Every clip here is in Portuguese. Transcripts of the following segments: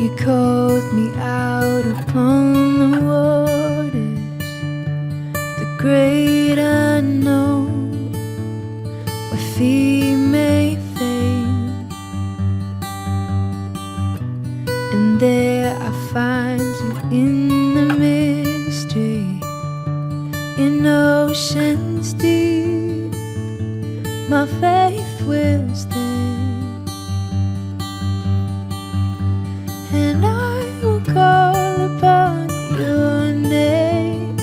You called me out upon the waters, the great unknown, where feet may fail, and there I find you in the mystery, in oceans deep. My faith will stand, and I will call upon your name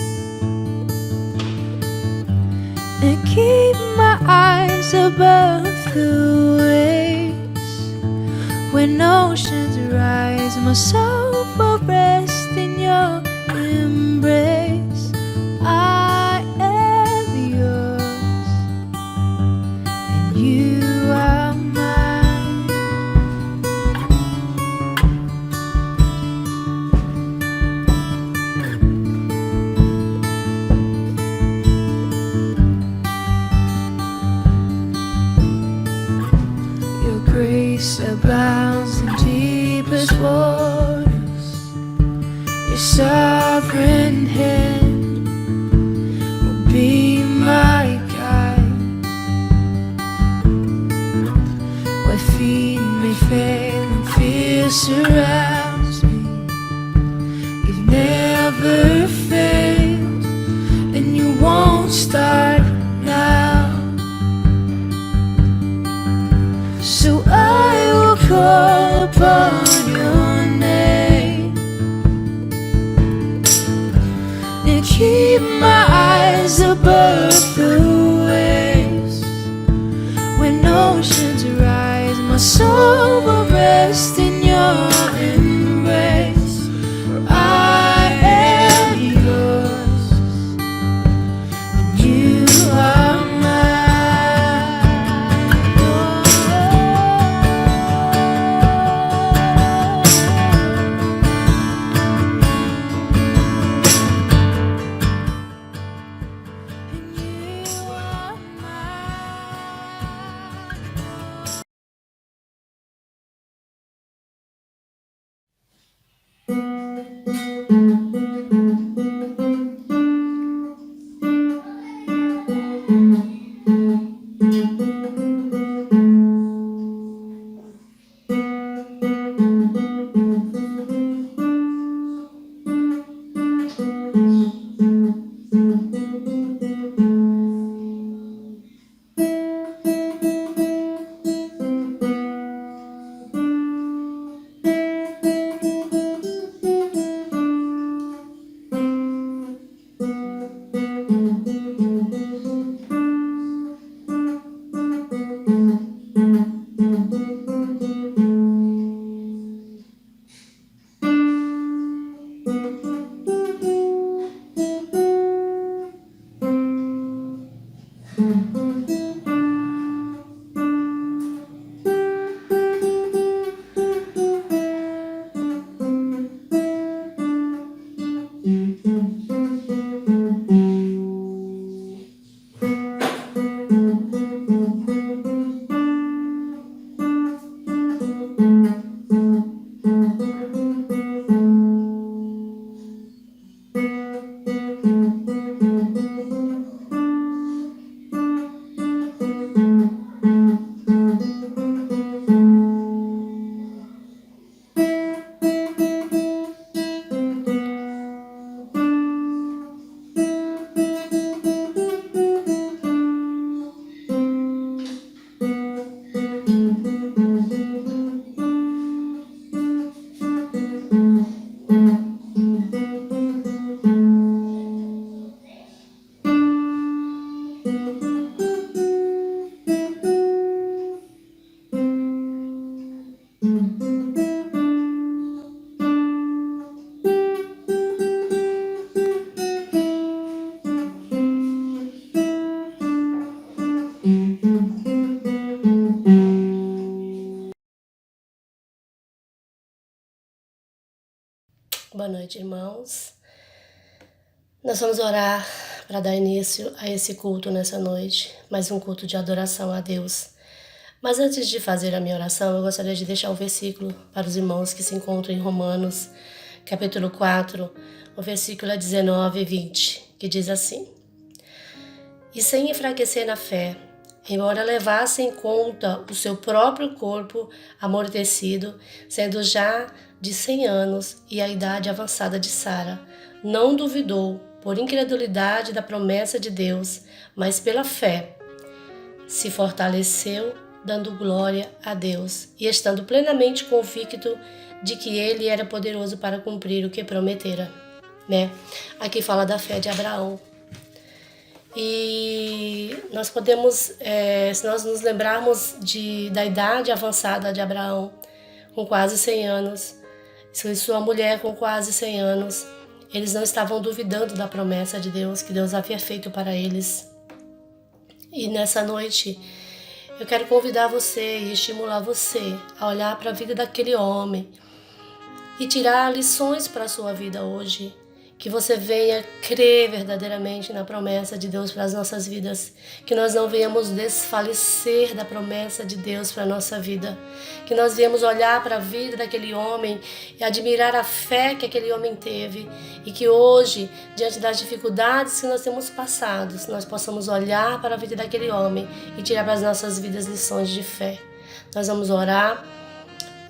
and keep my eyes above the waves. When oceans rise, my soul will rest in your embrace. I am yours, and you are mine. Your grace abounds in deepest waters. Your sovereign hand will be my guide. Where feet may fail and fear surrounds me, you've never failed, and you won't start now. So I will call upon your name and keep my eyes above the waves. When oceans rise, my soul will rest in your embrace. For I am yours, and you are Boa noite, irmãos. Nós vamos orar para dar início a esse culto nessa noite, mais um culto de adoração a Deus. Mas antes de fazer a minha oração, eu gostaria de deixar um versículo para os irmãos que se encontram em Romanos, capítulo 4, o versículo 19 e 20, que diz assim: E sem enfraquecer na fé, embora levasse em conta o seu próprio corpo amortecido, sendo já de 100 anos e a idade avançada de Sara, não duvidou, por incredulidade da promessa de Deus, mas pela fé se fortaleceu, dando glória a Deus e estando plenamente convicto de que ele era poderoso para cumprir o que prometera, né? Aqui fala da fé de Abraão. E nós podemos, se nós nos lembrarmos da idade avançada de Abraão, com quase 100 anos, e sua mulher com quase 100 anos, eles não estavam duvidando da promessa de Deus, que Deus havia feito para eles. E nessa noite, eu quero convidar você e estimular você a olhar para a vida daquele homem e tirar lições para a sua vida hoje. Que você venha crer verdadeiramente na promessa de Deus para as nossas vidas. Que nós não venhamos desfalecer da promessa de Deus para a nossa vida. Que nós venhamos olhar para a vida daquele homem e admirar a fé que aquele homem teve. E que hoje, diante das dificuldades que nós temos passado, nós possamos olhar para a vida daquele homem e tirar para as nossas vidas lições de fé. Nós vamos orar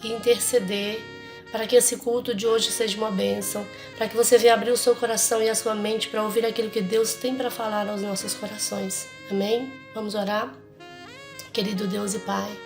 e interceder para que esse culto de hoje seja uma bênção, para que você venha abrir o seu coração e a sua mente para ouvir aquilo que Deus tem para falar aos nossos corações. Amém? Vamos orar? Querido Deus e Pai,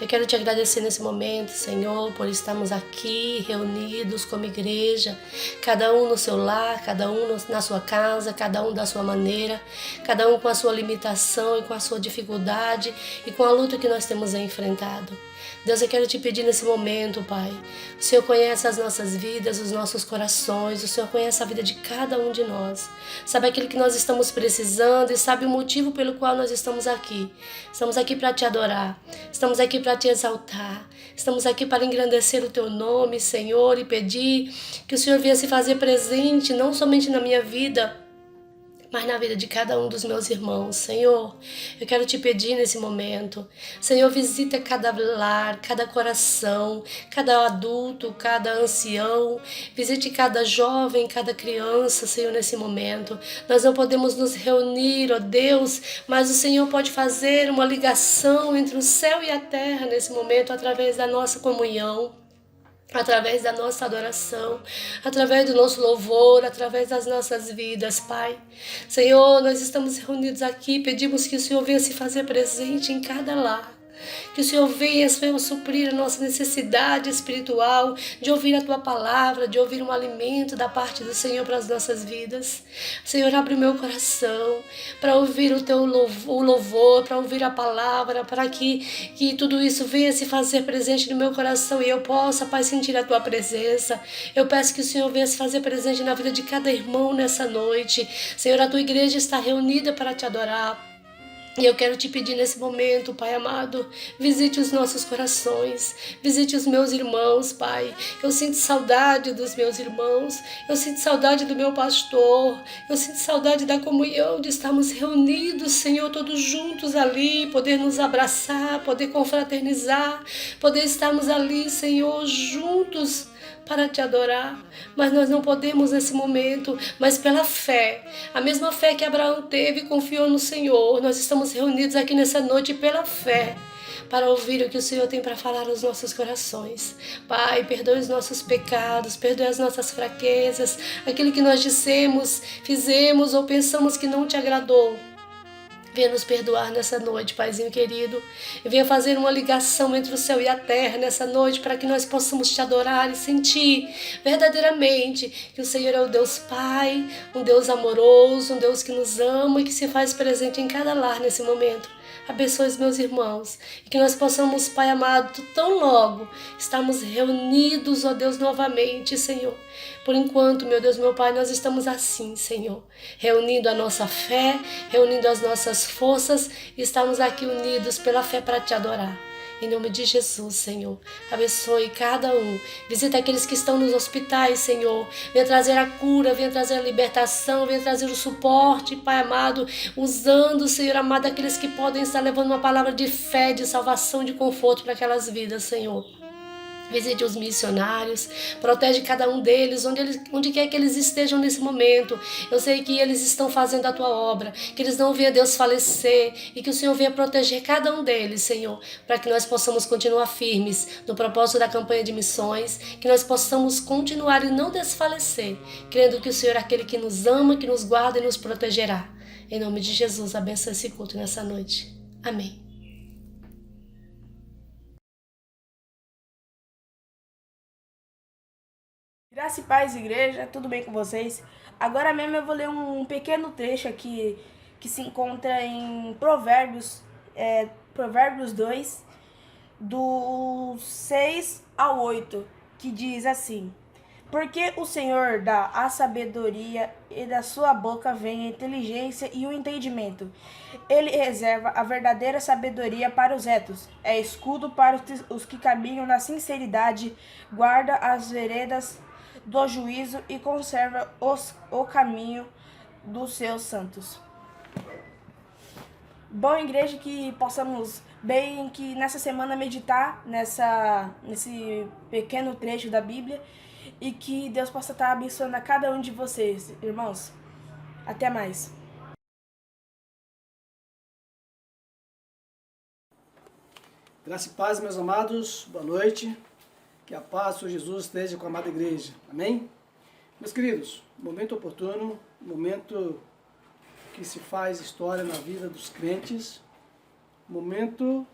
eu quero te agradecer nesse momento, Senhor, por estarmos aqui reunidos como igreja, cada um no seu lar, cada um na sua casa, cada um da sua maneira, cada um com a sua limitação e com a sua dificuldade e com a luta que nós temos enfrentado. Deus, eu quero te pedir nesse momento, Pai, o Senhor conhece as nossas vidas, os nossos corações, o Senhor conhece a vida de cada um de nós, sabe aquilo que nós estamos precisando e sabe o motivo pelo qual nós estamos aqui. Estamos aqui para te adorar, estamos aqui para te exaltar, estamos aqui para engrandecer o teu nome, Senhor, e pedir que o Senhor venha se fazer presente, não somente na minha vida, mas na vida de cada um dos meus irmãos. Senhor, eu quero te pedir nesse momento, Senhor, visita cada lar, cada coração, cada adulto, cada ancião, visite cada jovem, cada criança, Senhor, nesse momento. Nós não podemos nos reunir, ó Deus, mas o Senhor pode fazer uma ligação entre o céu e a terra nesse momento, através da nossa comunhão, através da nossa adoração, através do nosso louvor, através das nossas vidas, Pai. Senhor, nós estamos reunidos aqui, pedimos que o Senhor venha se fazer presente em cada lar. Que o Senhor venha, Senhor, suprir a nossa necessidade espiritual, de ouvir a Tua palavra, de ouvir um alimento da parte do Senhor para as nossas vidas. Senhor, abre o meu coração para ouvir o Teu louvor, para ouvir a palavra, para que tudo isso venha se fazer presente no meu coração e eu possa, Pai, sentir a Tua presença. Eu peço que o Senhor venha se fazer presente na vida de cada irmão nessa noite. Senhor, a Tua igreja está reunida para Te adorar. E eu quero te pedir nesse momento, Pai amado, visite os nossos corações, visite os meus irmãos, Pai. Eu sinto saudade dos meus irmãos, eu sinto saudade do meu pastor, eu sinto saudade da comunhão, de estarmos reunidos, Senhor, todos juntos ali, poder nos abraçar, poder confraternizar, poder estarmos ali, Senhor, juntos para te adorar, mas nós não podemos nesse momento, mas pela fé, a mesma fé que Abraão teve e confiou no Senhor, nós estamos reunidos aqui nessa noite pela fé, para ouvir o que o Senhor tem para falar aos nossos corações. Pai, perdoe os nossos pecados, perdoe as nossas fraquezas, aquilo que nós dissemos, fizemos ou pensamos que não te agradou. Venha nos perdoar nessa noite, Paizinho querido. E venha fazer uma ligação entre o céu e a terra nessa noite, para que nós possamos te adorar e sentir verdadeiramente que o Senhor é o Deus Pai, um Deus amoroso, um Deus que nos ama e que se faz presente em cada lar nesse momento. Abençoe os meus irmãos e que nós possamos, Pai amado, tão logo estarmos reunidos, ó Deus, novamente, Senhor. Por enquanto, meu Deus, meu Pai, nós estamos assim, Senhor, reunindo a nossa fé, reunindo as nossas forças e estamos aqui unidos pela fé para te adorar. Em nome de Jesus, Senhor. Abençoe cada um. Visita aqueles que estão nos hospitais, Senhor. Venha trazer a cura, venha trazer a libertação, venha trazer o suporte, Pai amado. Usando, Senhor amado, aqueles que podem estar levando uma palavra de fé, de salvação, de conforto para aquelas vidas, Senhor. Visite os missionários, protege cada um deles, onde quer que eles estejam nesse momento. Eu sei que eles estão fazendo a tua obra, que eles não venham, Deus, falecer, e que o Senhor venha proteger cada um deles, Senhor, para que nós possamos continuar firmes no propósito da campanha de missões, que nós possamos continuar e não desfalecer, crendo que o Senhor é aquele que nos ama, que nos guarda e nos protegerá. Em nome de Jesus, abençoe esse culto nessa noite. Amém. Graça e paz, igreja, tudo bem com vocês? Agora mesmo eu vou ler um pequeno trecho aqui que se encontra em Provérbios 2, do 6 ao 8, que diz assim: Porque o Senhor dá a sabedoria e da sua boca vem a inteligência e o entendimento. Ele reserva a verdadeira sabedoria para os retos, é escudo para os que caminham na sinceridade, guarda as veredas do juízo e conserva o caminho dos seus santos. Bom, igreja, que possamos bem que nessa semana meditar nesse pequeno trecho da Bíblia e que Deus possa estar abençoando a cada um de vocês, irmãos. Até mais. Graça e paz, meus amados, boa noite. Que a paz do Senhor Jesus esteja com a amada igreja. Amém? Meus queridos, momento oportuno, momento que se faz história na vida dos crentes, momento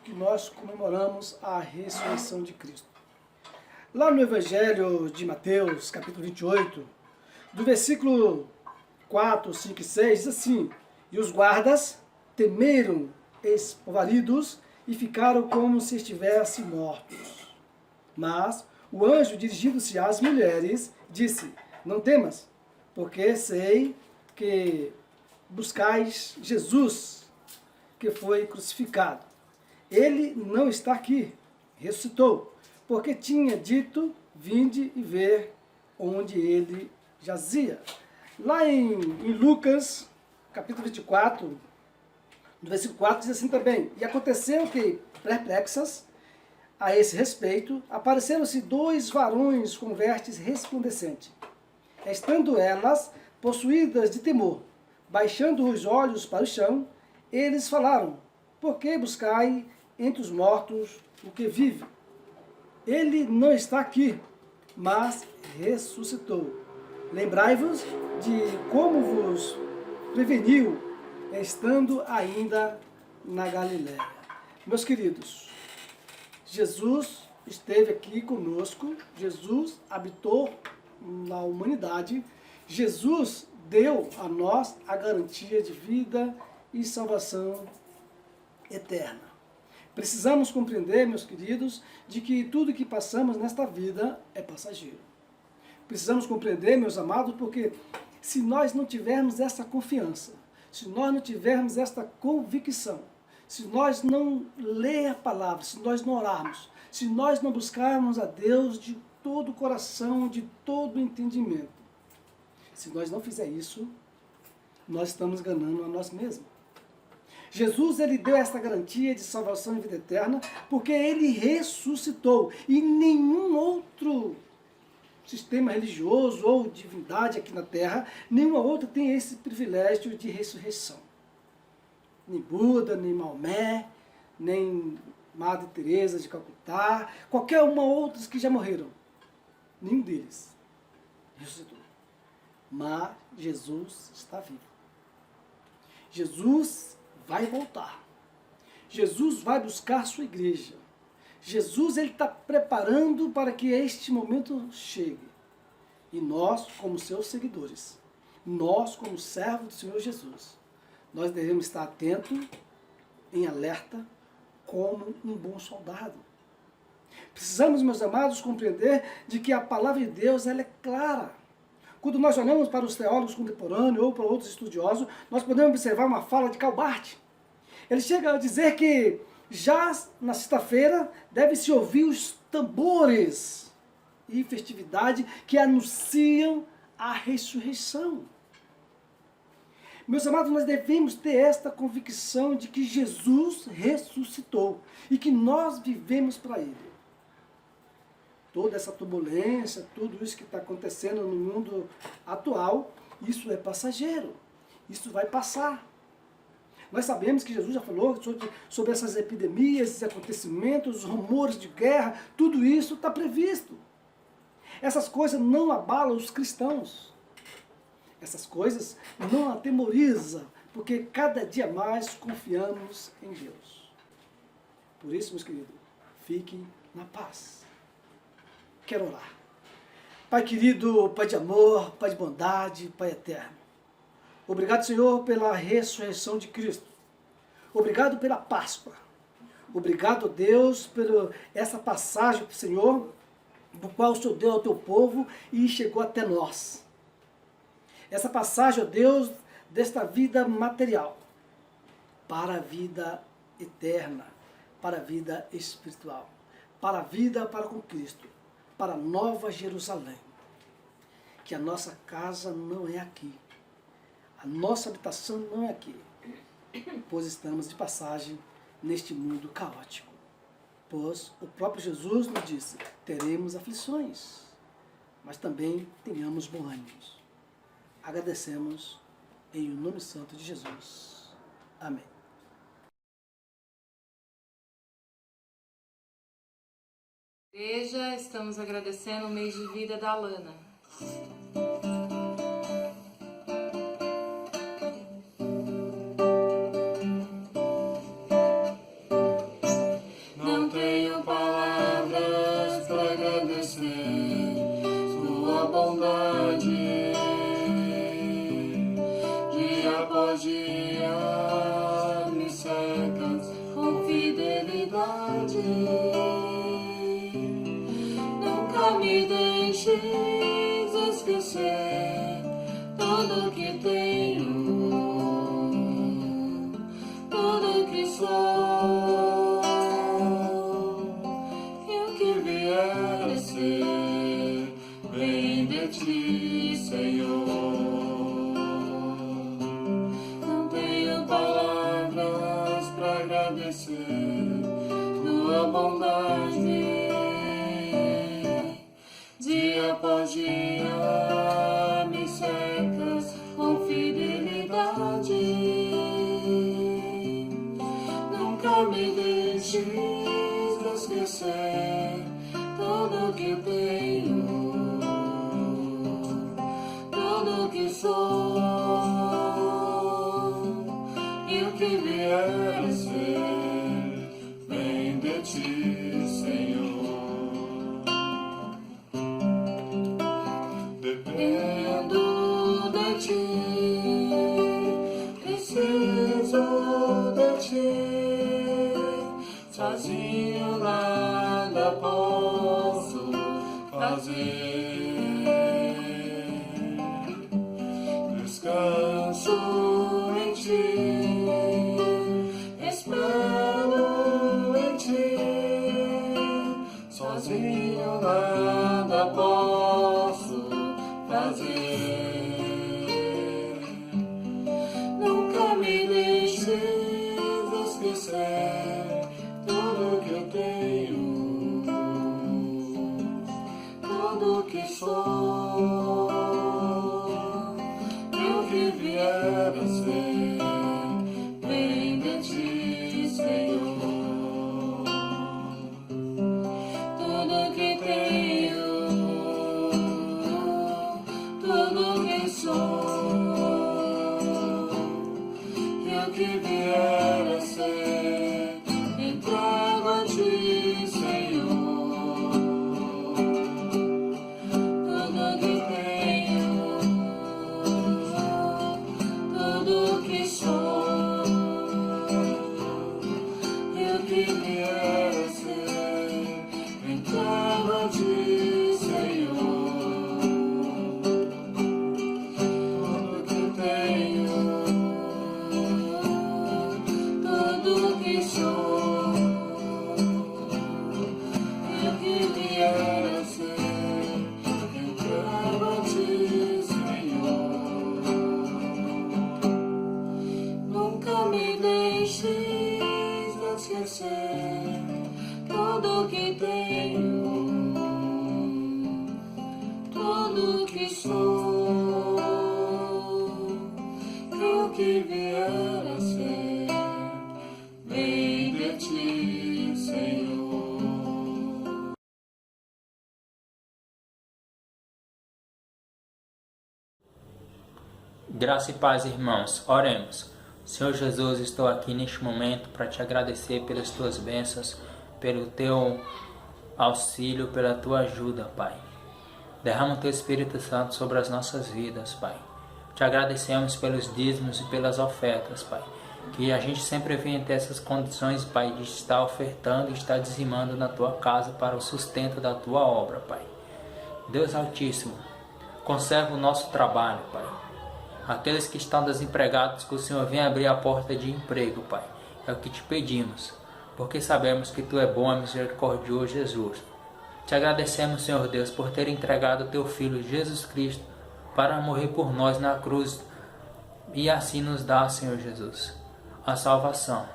que nós comemoramos a ressurreição de Cristo. Lá no Evangelho de Mateus, capítulo 28, do versículo 4, 5 e 6, diz assim: E os guardas temeram espovaridos e ficaram como se estivessem mortos. Mas o anjo, dirigindo-se às mulheres, disse: Não temas, porque sei que buscais Jesus, que foi crucificado. Ele não está aqui, ressuscitou, porque tinha dito: Vinde e ver onde ele jazia. Lá em Lucas, capítulo 24, no versículo 4, diz assim também: E aconteceu que, perplexas a esse respeito, apareceram-se 2 varões com vestes resplandecentes. Estando elas possuídas de temor, baixando os olhos para o chão, eles falaram: Por que buscai entre os mortos o que vive? Ele não está aqui, mas ressuscitou. Lembrai-vos de como vos preveniu, estando ainda na Galiléia. Meus queridos, Jesus esteve aqui conosco, Jesus habitou na humanidade, Jesus deu a nós a garantia de vida e salvação eterna. Precisamos compreender, meus queridos, de que tudo que passamos nesta vida é passageiro. Precisamos compreender, meus amados, porque se nós não tivermos essa confiança, se nós não tivermos esta convicção, se nós não ler a palavra, se nós não orarmos, se nós não buscarmos a Deus de todo o coração, de todo o entendimento, se nós não fizer isso, nós estamos enganando a nós mesmos. Jesus, ele deu esta garantia de salvação e vida eterna porque ele ressuscitou e nenhum outro sistema religioso ou divindade aqui na Terra, nenhuma outra tem esse privilégio de ressurreição. Nem Buda, nem Maomé, nem Madre Teresa de Calcutá, qualquer uma outras que já morreram. Nenhum deles ressuscitou. Mas Jesus está vivo. Jesus vai voltar. Jesus vai buscar sua igreja. Jesus está preparando para que este momento chegue. E nós, como seus seguidores, nós, como servos do Senhor Jesus, nós devemos estar atentos, em alerta, como um bom soldado. Precisamos, meus amados, compreender de que a palavra de Deus ela é clara. Quando nós olhamos para os teólogos contemporâneos ou para outros estudiosos, nós podemos observar uma fala de Karl Barth. Ele chega a dizer que Já na sexta-feira, deve-se ouvir os tambores e festividade que anunciam a ressurreição. Meus amados, nós devemos ter esta convicção de que Jesus ressuscitou e que nós vivemos para Ele. Toda essa turbulência, tudo isso que está acontecendo no mundo atual, isso é passageiro, isso vai passar. Nós sabemos que Jesus já falou sobre essas epidemias, esses acontecimentos, os rumores de guerra, tudo isso está previsto. Essas coisas não abalam os cristãos. Essas coisas não atemorizam, porque cada dia mais confiamos em Deus. Por isso, meus queridos, fiquem na paz. Quero orar. Pai querido, Pai de amor, Pai de bondade, Pai eterno. Obrigado, Senhor, pela ressurreição de Cristo. Obrigado pela Páscoa. Obrigado, Deus, por essa passagem, Senhor, do qual o Senhor deu ao teu povo e chegou até nós. Essa passagem, ó Deus, desta vida material para a vida eterna, para a vida espiritual, para a vida para com Cristo, para a nova Jerusalém. Que a nossa casa não é aqui, a nossa habitação não é aqui, pois estamos de passagem neste mundo caótico. Pois o próprio Jesus nos disse, teremos aflições, mas também tenhamos bom ânimo. Agradecemos em o nome santo de Jesus. Amém. Igreja, estamos agradecendo o mês de vida da Alana. Não tenho palavras para agradecer sua bondade. Dia após dia me cercas com fidelidade. Nunca me deixes esquecer tudo que tenho, tudo que sou, e o que vier a ser, vem de ti, Senhor. Não tenho palavras para agradecer tua bondade. Dia após dia me cercas com fidelidade. Nunca me deixes esquecer tudo que tenho, tudo que sou, e o que vier a ser, vem de ti, Senhor. Dependo de ti, preciso de ti, sozinho nada posso fazer. Descanso em ti, espero em ti, sozinho nada posso fazer. Nunca me deixes esquecer tudo que eu tenho, tudo que sou, e o que vier a ser, vem de ti, Senhor. Tudo que tenho, tudo que sou, e o que vier a ser, entrego a ti, Senhor. Tudo que tenho, Graça e paz, irmãos. Oremos. Senhor Jesus, estou aqui neste momento para te agradecer pelas tuas bênçãos, pelo teu auxílio, pela tua ajuda, Pai. Derrama o teu Espírito Santo sobre as nossas vidas, Pai. Te agradecemos pelos dízimos e pelas ofertas, Pai. Que a gente sempre venha ter essas condições, Pai, de estar ofertando e estar dizimando na tua casa para o sustento da tua obra, Pai. Deus Altíssimo, conserva o nosso trabalho, Pai. Aqueles que estão desempregados, que o Senhor venha abrir a porta de emprego, Pai. É o que te pedimos, porque sabemos que Tu é bom e misericordioso, Jesus. Te agradecemos, Senhor Deus, por ter entregado o Teu Filho, Jesus Cristo, para morrer por nós na cruz e assim nos dar, Senhor Jesus, a salvação.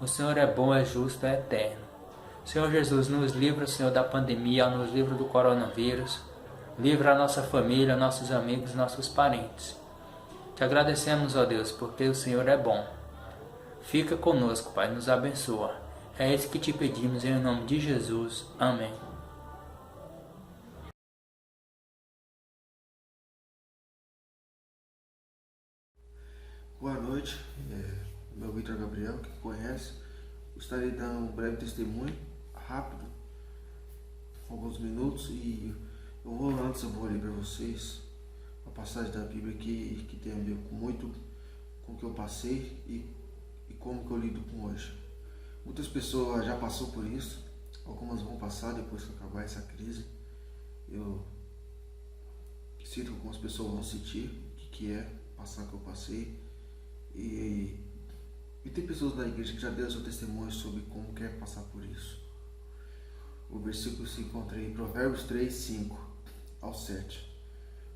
O Senhor é bom, é justo, é eterno. Senhor Jesus, nos livra, Senhor, da pandemia, nos livra do coronavírus. Livra a nossa família, nossos amigos, nossos parentes. Te agradecemos, ó Deus, porque o Senhor é bom. Fica conosco, Pai, nos abençoa. É isso que te pedimos em nome de Jesus. Amém. Boa noite, meu Vitor Gabriel, que conhece. Gostaria de dar um breve testemunho, rápido, alguns minutos, e antes eu vou ler para vocês uma passagem da Bíblia que tem a ver muito com o que eu passei e como que eu lido com hoje. Muitas pessoas já passou por isso, algumas vão passar depois que acabar essa crise. Eu sinto que algumas pessoas vão sentir o que é passar o que eu passei. E tem pessoas da igreja que já deram seu testemunho sobre como quer passar por isso. O versículo se encontra em Provérbios 3, 5 ao 7.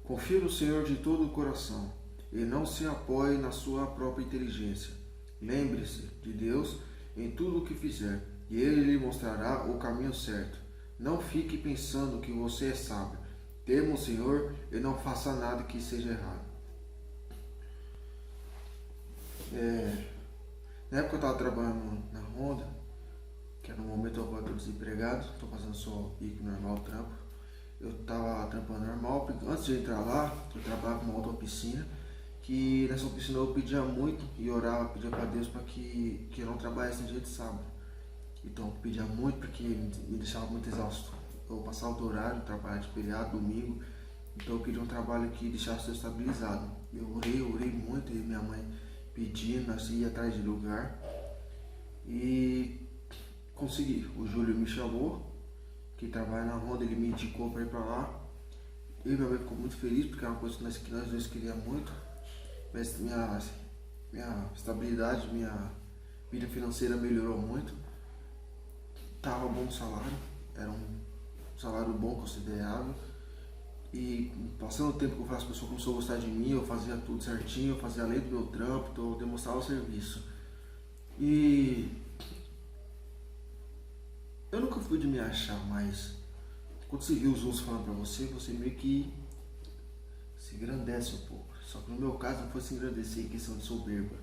Confie no Senhor de todo o coração e não se apoie na sua própria inteligência. Lembre-se de Deus em tudo o que fizer e Ele lhe mostrará o caminho certo. Não fique pensando que você é sábio. Tema o Senhor e não faça nada que seja errado. Na época eu estava trabalhando na Honda, que no momento agora estou desempregado, estou fazendo só pique normal, trampo. Eu estava trampando normal, porque antes de entrar lá, eu trabalhava com uma outra oficina, que nessa oficina eu pedia muito e orava, pedia para Deus para que eu não trabalhasse no dia de sábado. Então eu pedia muito porque me deixava muito exausto. Eu passava do horário, trabalhar de feriado, domingo, então eu queria um trabalho que deixasse eu estabilizado. Eu orei muito, e minha mãe pedindo, assim, ia atrás de lugar, e consegui. O Júlio me chamou, que trabalha na Honda, ele me indicou para ir para lá. Eu e minha mãe ficou muito feliz, porque é uma coisa que nós dois queríamos muito. Mas minha estabilidade, minha vida financeira melhorou muito. Tava bom o salário, era um salário bom, considerável. E passando o tempo que as pessoas começaram a gostar de mim, eu fazia tudo certinho, eu fazia além do meu trampo, então eu demonstrava o serviço. E eu nunca fui de me achar, mas quando você vê os outros falando pra você, você meio que se engrandece um pouco. Só que no meu caso não foi se engrandecer em questão de soberba,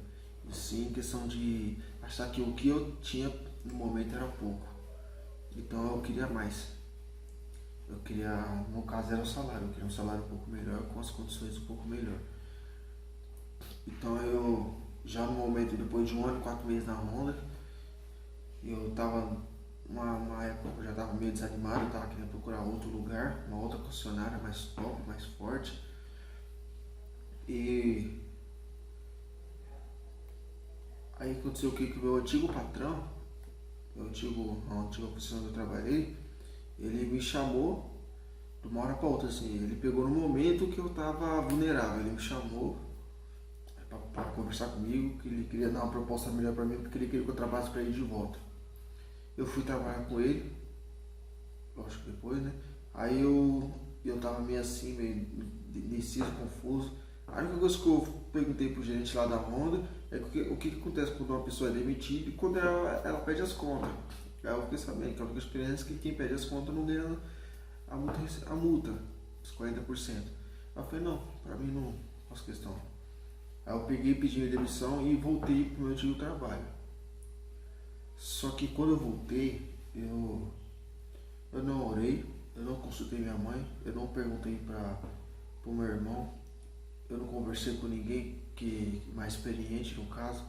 e sim em questão de achar que o que eu tinha no momento era pouco. Então eu queria mais. Eu queria, no caso era o salário, eu queria um salário um pouco melhor, com as condições um pouco melhor. Então eu, já no momento, depois de 1 ano e 4 meses na Honda, eu tava, uma época eu já tava meio desanimado, eu tava querendo procurar outro lugar, uma outra concessionária mais top, mais forte. E aí aconteceu o que o meu antigo patrão, a antiga posição que eu trabalhei, ele me chamou de uma hora para outra, assim, ele pegou no momento que eu estava vulnerável, ele me chamou para conversar comigo, que ele queria dar uma proposta melhor para mim, porque ele queria que eu trabalhasse para ele de volta. Eu fui trabalhar com ele, lógico que depois, né? Aí eu tava meio assim, meio indeciso, confuso. A única coisa que eu perguntei pro gerente lá da Honda é o que acontece quando uma pessoa é demitida e quando ela pede as contas. Aí eu fiquei sabendo que a única experiência é que quem pede as contas não ganha a multa, os 40%. Aí eu falei, não, pra mim não faço questão. Aí eu peguei, pedi minha demissão e voltei pro meu antigo trabalho. Só que quando eu voltei, eu não orei, eu não consultei minha mãe, eu não perguntei pro meu irmão. eu não conversei com ninguém que mais experiente no caso.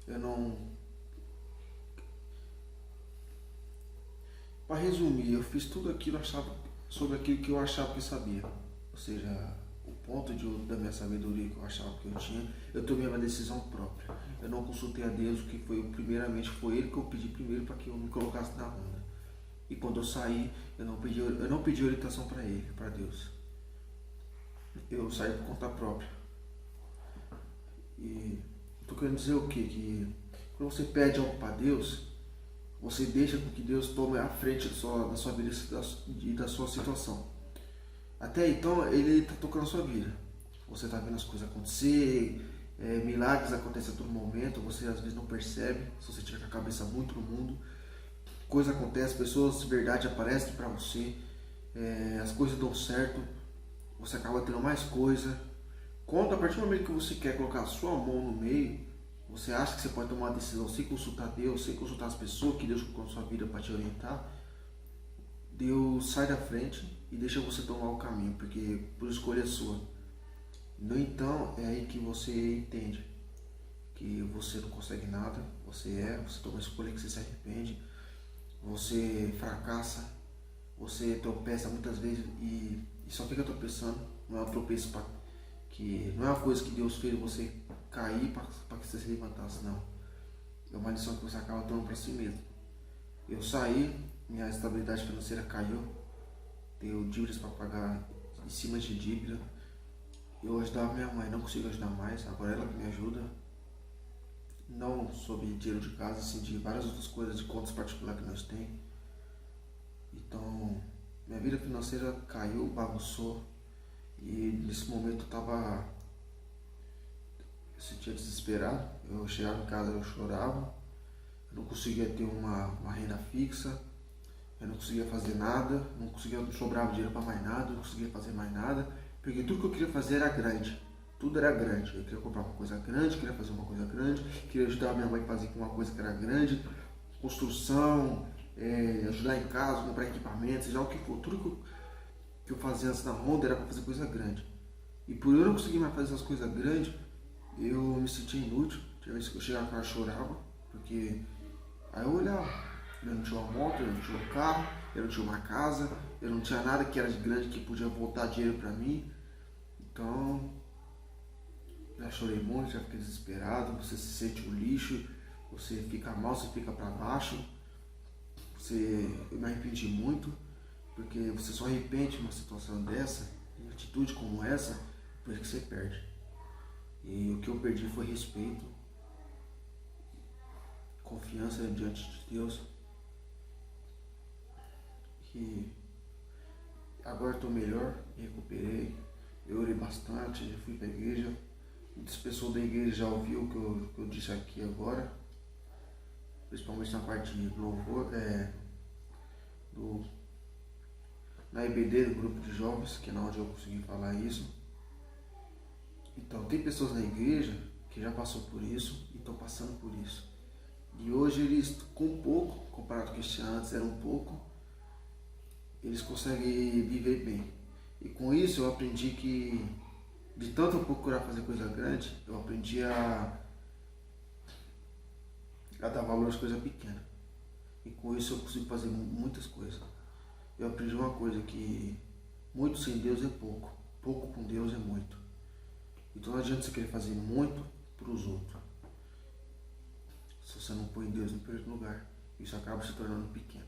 Eu não. Para resumir, eu fiz tudo aquilo sobre aquilo que eu achava que eu sabia. Ou seja, o ponto da minha sabedoria que eu achava que eu tinha, eu tomei uma decisão própria. Eu não consultei a Deus, que primeiramente foi Ele que eu pedi primeiro para que eu me colocasse na onda. E quando eu saí, eu não pedi orientação para Ele, para Deus. Eu saí por conta própria. E estou querendo dizer o quê? Que quando você pede algo para Deus, você deixa com que Deus tome a frente da sua vida e da sua situação. Até então, Ele está tocando a sua vida. Você está vendo as coisas acontecer, milagres acontecem a todo momento, você às vezes não percebe, se você tiver com a cabeça muito no mundo. Coisas acontecem, pessoas de verdade aparecem para você, as coisas dão certo, você acaba tendo mais coisa. Quando, a partir do momento que você quer colocar a sua mão no meio, você acha que você pode tomar uma decisão sem consultar Deus, sem consultar as pessoas que Deus colocou na sua vida para te orientar, Deus sai da frente e deixa você tomar o caminho, porque por escolha sua. No entanto, é aí que você entende que você não consegue nada, você toma uma escolha que você se arrepende, você fracassa, você tropeça muitas vezes e só fica tropeçando. Não é um tropeço que não é uma coisa que Deus fez você cair para que você se levantasse, não. É uma lição que você acaba tomando para si mesmo. Eu saí, minha estabilidade financeira caiu, tenho dívidas para pagar em cima de dívida. Eu ajudava minha mãe, não consigo ajudar mais, agora ela que me ajuda. Não sobre dinheiro de casa, assim, de várias outras coisas, de contas particulares que nós temos. Então, minha vida financeira caiu, bagunçou. E nesse momento eu sentia desesperado. Eu chegava em casa, eu chorava. Eu não conseguia ter uma renda fixa. Eu não conseguia fazer nada. Não sobrava dinheiro para mais nada. Não conseguia fazer mais nada. Porque tudo que eu queria fazer era grande. Tudo era grande. Eu queria comprar uma coisa grande, queria fazer uma coisa grande, queria ajudar a minha mãe a fazer uma coisa que era grande, construção, ajudar em casa, comprar equipamentos, seja o que for. Tudo que eu fazia antes na Honda era para fazer coisa grande. E por eu não conseguir mais fazer essas coisas grandes, eu me sentia inútil. Tinha vezes que eu chegava em casa e chorava, porque aí eu olhava, eu não tinha uma moto, eu não tinha um carro, eu não tinha uma casa, eu não tinha nada que era de grande que podia voltar dinheiro para mim. Então, já chorei muito, já fiquei desesperado, você se sente um lixo, você fica mal, você fica para baixo. Eu me arrependi muito, porque você só arrepende de uma situação dessa, uma atitude como essa, depois que você perde. E o que eu perdi foi respeito, confiança diante de Deus. E agora estou melhor, me recuperei, eu orei bastante, já fui para a igreja. Muitas pessoas da igreja já ouviu o que eu disse aqui agora, principalmente na parte de louvor, na EBD, do grupo de jovens, que é onde eu consegui falar isso. Então, tem pessoas na igreja que já passou por isso e estão passando por isso. E hoje eles, com pouco, comparado com este antes, era um pouco, eles conseguem viver bem. E com isso eu aprendi que, de tanto eu procurar fazer coisa grande, eu aprendi a dar valor às coisas pequenas. E com isso eu consigo fazer muitas coisas. Eu aprendi uma coisa, que muito sem Deus é pouco, pouco com Deus é muito. Então não adianta você querer fazer muito para os outros, se você não põe Deus no primeiro lugar. Isso acaba se tornando pequeno.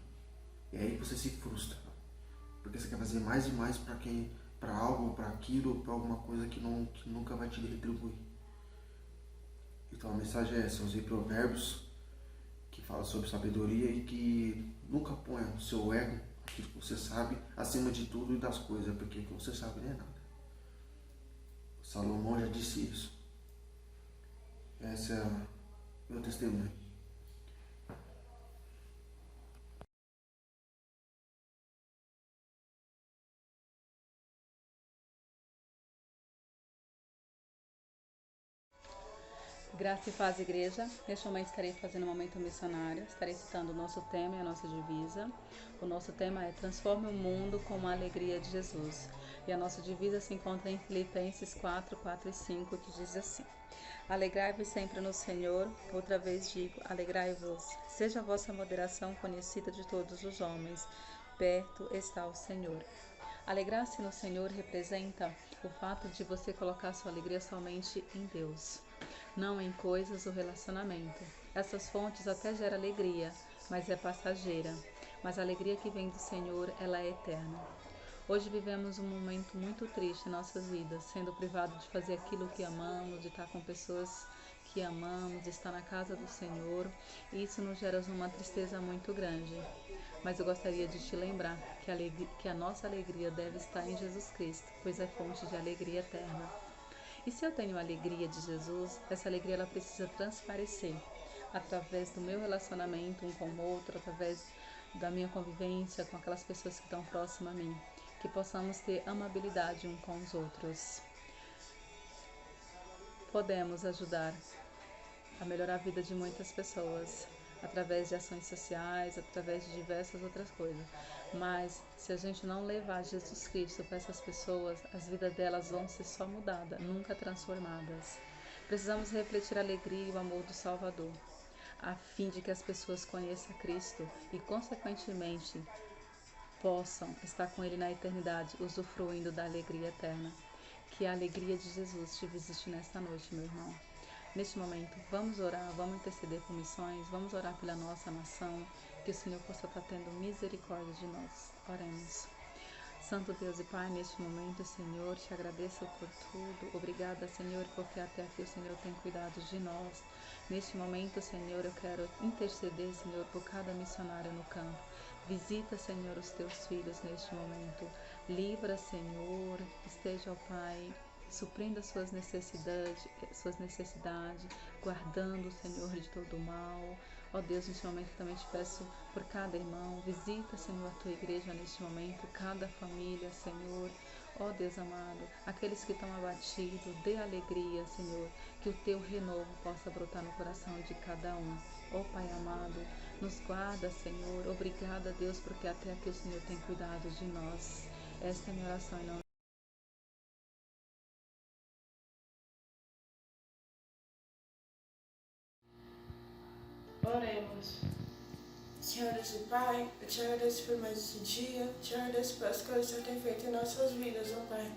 E aí você se frustra, porque você quer fazer mais e mais para algo, para aquilo, para alguma coisa que nunca vai te retribuir. Então a mensagem é essa: eu usei provérbios que falam sobre sabedoria e que nunca ponha o seu ego, aquilo que você sabe, acima de tudo e das coisas, porque o que você sabe não é nada. Salomão já disse isso. Esse é o meu testemunho. Graça e paz, igreja. Neste momento estarei fazendo um momento missionário. Estarei citando o nosso tema e a nossa divisa. O nosso tema é Transforme o Mundo com a Alegria de Jesus. E a nossa divisa se encontra em Filipenses 4, 4 e 5, que diz assim: Alegrai-vos sempre no Senhor. Outra vez digo, alegrai-vos. Seja a vossa moderação conhecida de todos os homens. Perto está o Senhor. Alegrar-se no Senhor representa o fato de você colocar sua alegria somente em Deus, não em coisas ou relacionamento. Essas fontes até geram alegria, mas é passageira. Mas a alegria que vem do Senhor, ela é eterna. Hoje vivemos um momento muito triste em nossas vidas, sendo privado de fazer aquilo que amamos, de estar com pessoas que amamos, de estar na casa do Senhor, e isso nos gera uma tristeza muito grande. Mas eu gostaria de te lembrar que a nossa alegria deve estar em Jesus Cristo, pois é fonte de alegria eterna. E se eu tenho a alegria de Jesus, essa alegria ela precisa transparecer através do meu relacionamento um com o outro, através da minha convivência com aquelas pessoas que estão próximas a mim, que possamos ter amabilidade uns com os outros. Podemos ajudar a melhorar a vida de muitas pessoas através de ações sociais, através de diversas outras coisas. Mas se a gente não levar Jesus Cristo para essas pessoas, as vidas delas vão ser só mudadas, nunca transformadas. Precisamos refletir a alegria e o amor do Salvador, a fim de que as pessoas conheçam Cristo e, consequentemente, possam estar com Ele na eternidade, usufruindo da alegria eterna. Que a alegria de Jesus te visite nesta noite, meu irmão. Neste momento, vamos orar, vamos interceder por missões, vamos orar pela nossa nação, que o Senhor possa estar tendo misericórdia de nós. Oremos. Santo Deus e Pai, neste momento, Senhor, te agradeço por tudo. Obrigada, Senhor, porque até aqui o Senhor tem cuidado de nós. Neste momento, Senhor, eu quero interceder, Senhor, por cada missionário no campo. Visita, Senhor, os teus filhos neste momento. Livra, Senhor, esteja, ó Pai, suprindo as suas necessidades, guardando, Senhor, de todo o mal. Ó Deus, neste momento também te peço por cada irmão, visita, Senhor, a tua igreja neste momento, cada família, Senhor. Ó Deus amado, aqueles que estão abatidos, dê alegria, Senhor, que o teu renovo possa brotar no coração de cada um. Ó Pai amado, nos guarda, Senhor. Obrigada, Deus, porque até aqui o Senhor tem cuidado de nós. Esta é a minha oração em nome. Oremos. Senhor Deus e Pai, eu te agradeço por mais esse dia, te agradeço pelas coisas que o Senhor tem feito em nossas vidas, ó Pai.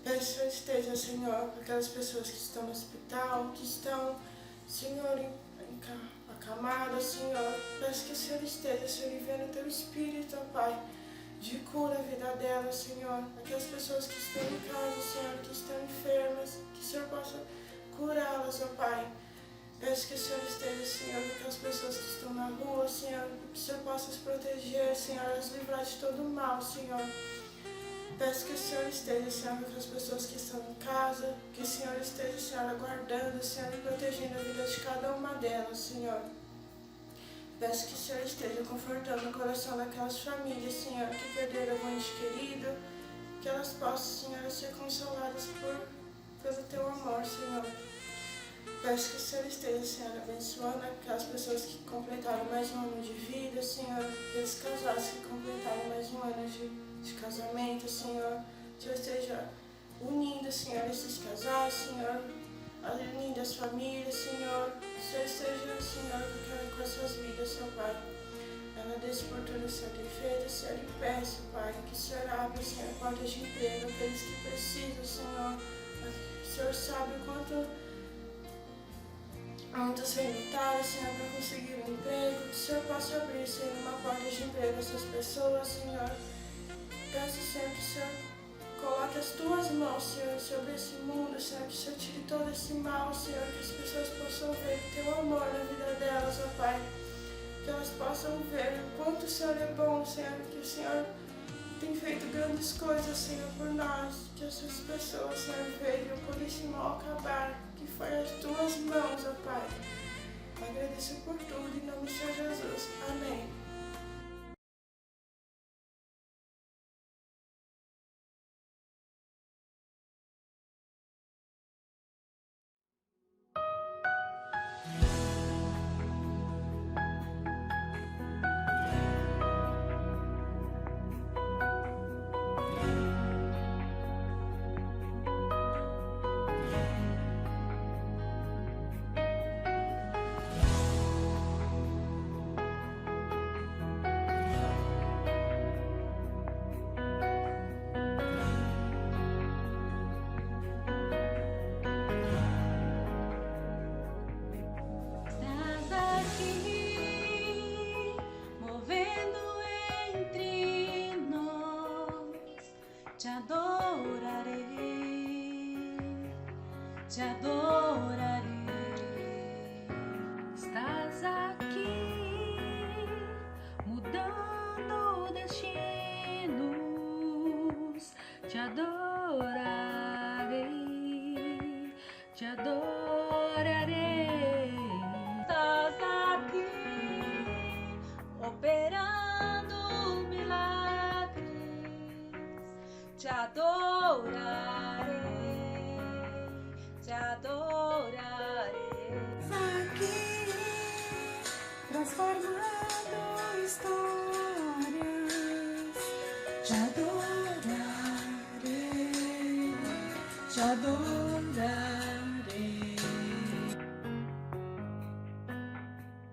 Peço que o Senhor esteja, Senhor, por aquelas pessoas que estão no hospital, que estão, Senhor, acamadas, Senhor. Peço que o Senhor esteja, Senhor, enviando o teu Espírito, ó Pai, de cura a vida delas, Senhor. Aquelas pessoas que estão em casa, Senhor, que estão enfermas, que o Senhor possa curá-las, ó Pai. Peço que o Senhor esteja, Senhor, com aquelas pessoas que estão na rua, Senhor, que o Senhor possa as proteger, Senhor, as livrar de todo o mal, Senhor. Peço que o Senhor esteja, Senhor, com aquelas pessoas que estão em casa, que o Senhor esteja, Senhor, aguardando, Senhor, e protegendo a vida de cada uma delas, Senhor. Peço que o Senhor esteja confortando o coração daquelas famílias, Senhor, que perderam algum ente querido, que elas possam, Senhor, ser consoladas pelo teu amor, Senhor. Peço que o Senhor esteja, Senhor, abençoando aquelas pessoas que completaram mais um ano de vida, Senhor, aqueles casais que completaram mais um ano de casamento, Senhor. Que o Senhor esteja unindo, Senhor, esses casais, Senhor, unindo as famílias, Senhor. Que o Senhor esteja, Senhor, com as suas vidas, Seu Pai. Eu agradeço por tudo que o Senhor tem feito, Senhor, e peço, Pai, que o Senhor abra, Senhor, portas de emprego, aqueles que precisam, Senhor. O Senhor sabe o quanto muitos são lutados, Senhor, para conseguir um emprego. Que o Senhor possa abrir, Senhor, uma porta de emprego a essas pessoas, Senhor. Peço, Senhor, que o Senhor coloque as tuas mãos, Senhor, sobre esse mundo, Senhor, que o Senhor tire todo esse mal, Senhor, que as pessoas possam ver o teu amor na vida delas, ó Pai. Que elas possam ver o quanto o Senhor é bom, Senhor, que o Senhor tem feito grandes coisas, Senhor, por nós. Que essas pessoas, Senhor, vejam por esse mal acabar, que foi as tuas mãos, ó Pai. Agradeço por tudo, em nome do Senhor Jesus. Amém. te adorarei, te adorarei. Estás aqui, mudando destinos, te adorarei, te adorarei. Estás aqui, operando milagres, te adorarei, te adorarei. Aqui, transformando histórias, te adorarei, te adorarei.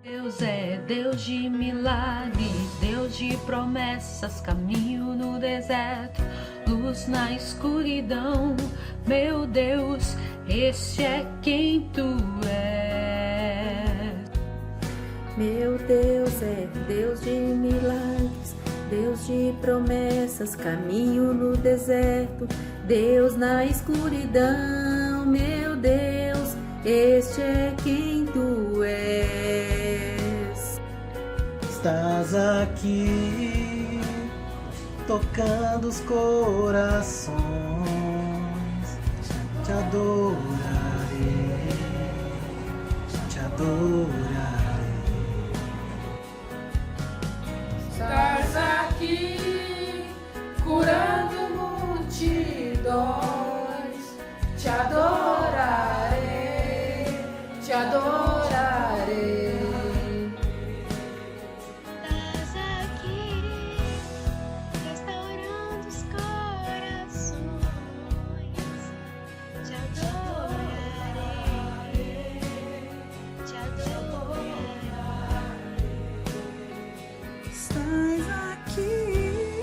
Deus é Deus de milagres, Deus de promessas, caminho no deserto, luz na escuridão. Meu Deus, esse é quem tu és. Meu Deus é Deus de milagres, Deus de promessas, caminho no deserto, Deus na escuridão. Meu Deus, este é quem tu és. Estás aqui, tocando os corações, te adorarei, te adorarei. Estás aqui, curando multidões, te adorarei, te adorarei. Estás aqui, restaurando os corações, te adorarei, te adorarei. Estás aqui,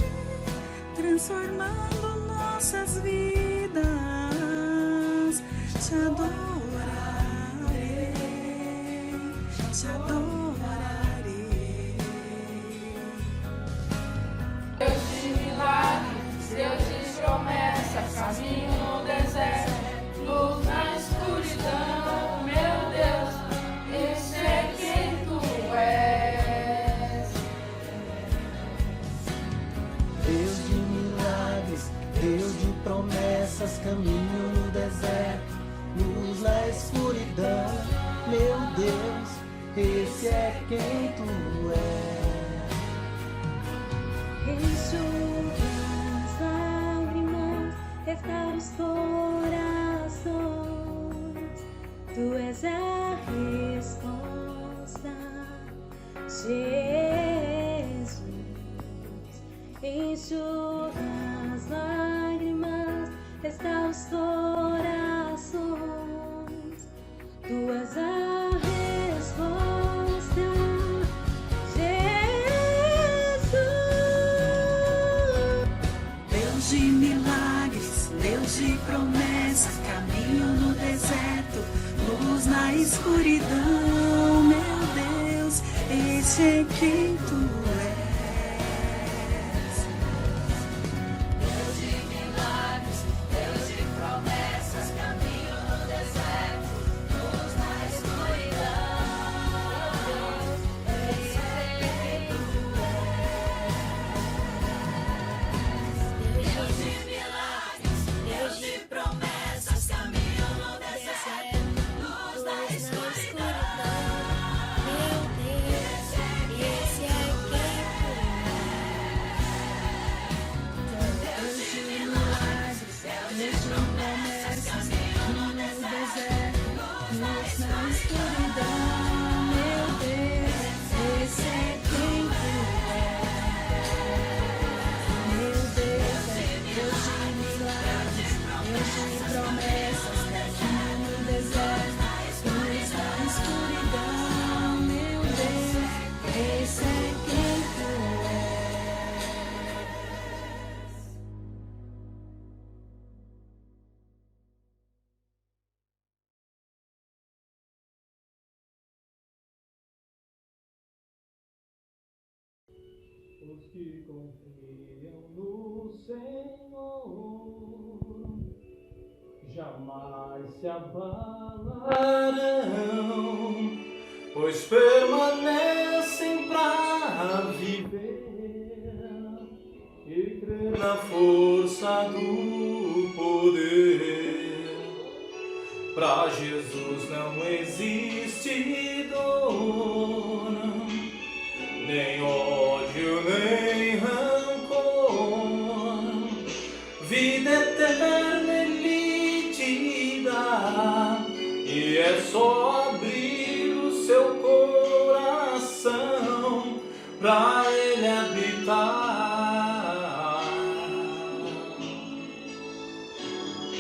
transformando nossas vidas, te adorarei, te adorarei. Deus de milagres, Deus de promessas, caminho no deserto, luz na escuridão. Meu Deus, esse é quem tu és. Deus de milagres, Deus de promessas, caminho no deserto, luz na escuridão. Meu Deus, esse é quem tu és. Enxuga as lágrimas, restaura os corações, tu és a resposta, Jesus. Enxuga as lágrimas, restaura os corações, tu és a resposta, Jesus. Deus de milagres, Deus de promessas, caminho no deserto, luz na escuridão. Meu Deus, esse é quem tu és. Deus de milagres, Deus de promessas, caminho no deserto, luz na escuridão. Esse é quem tu és. Deus de milagres, Deus de promessas, caminho no deserto, luz na escuridão. Meu Deus, esse é quem Deus de milagres, Deus de promessas, caminho no deserto, luz na escuridão. Meu Deus, esse é quem tu és. Meu Deus é Deus de milagres, Deus de promessas, caminho no deserto, luz na escuridão. Meu Deus, esse é quem tu Os que confiam no Senhor jamais se abalarão, pois permanecem para viver e crer na força do poder. Para Jesus não existe dor, nem ódio, nem rancor. Vida eterna Ele te dá, e é só abrir o seu coração pra Ele habitar.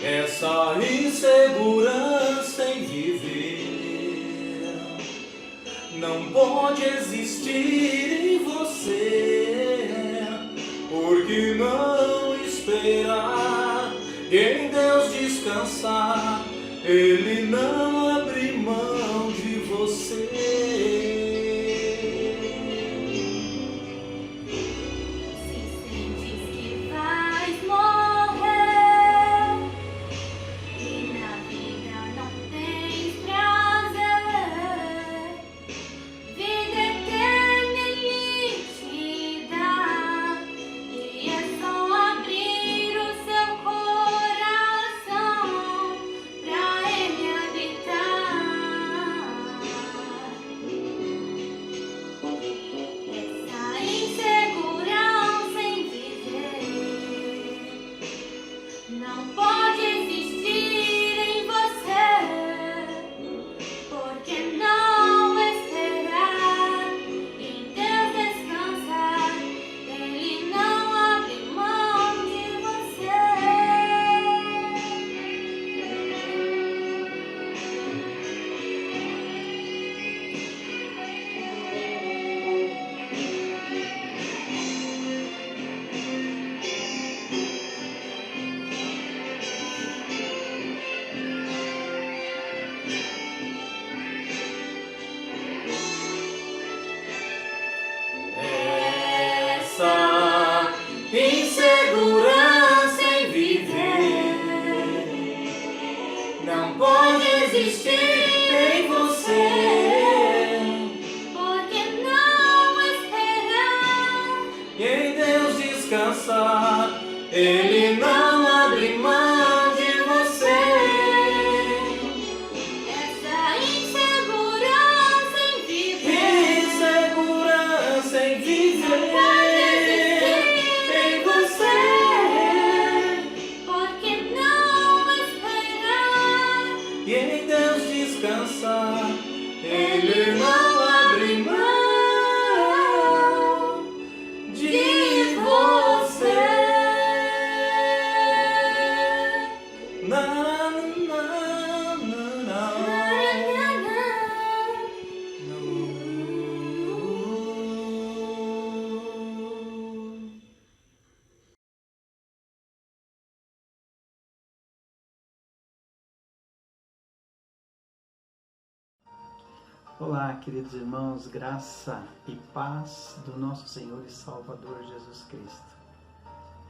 Essa insegurança em viver não pode existir em você, porque não esperar e em Deus descansar, Ele não abre mão de você. Se sentes que vais morrer e na vida não tens prazer, vida eterna Ele te dá, e é só abrir o seu coração pra Ele habitar. Essa insegurança em viver não pode existir em você, porque não esperar em Deus descansar, Ele não abre mão de você. Essa insegurança em viver não pode existir em você, Porque não esperar e em Deus descansar, Ele não abre mão de você. essa insegurança em viver Insegurança em viver em você, porque não esperar e em Deus descansar, Ele não abre mão de você. Na, na, na, na. Olá, queridos irmãos, graça e paz do nosso Senhor e Salvador Jesus Cristo.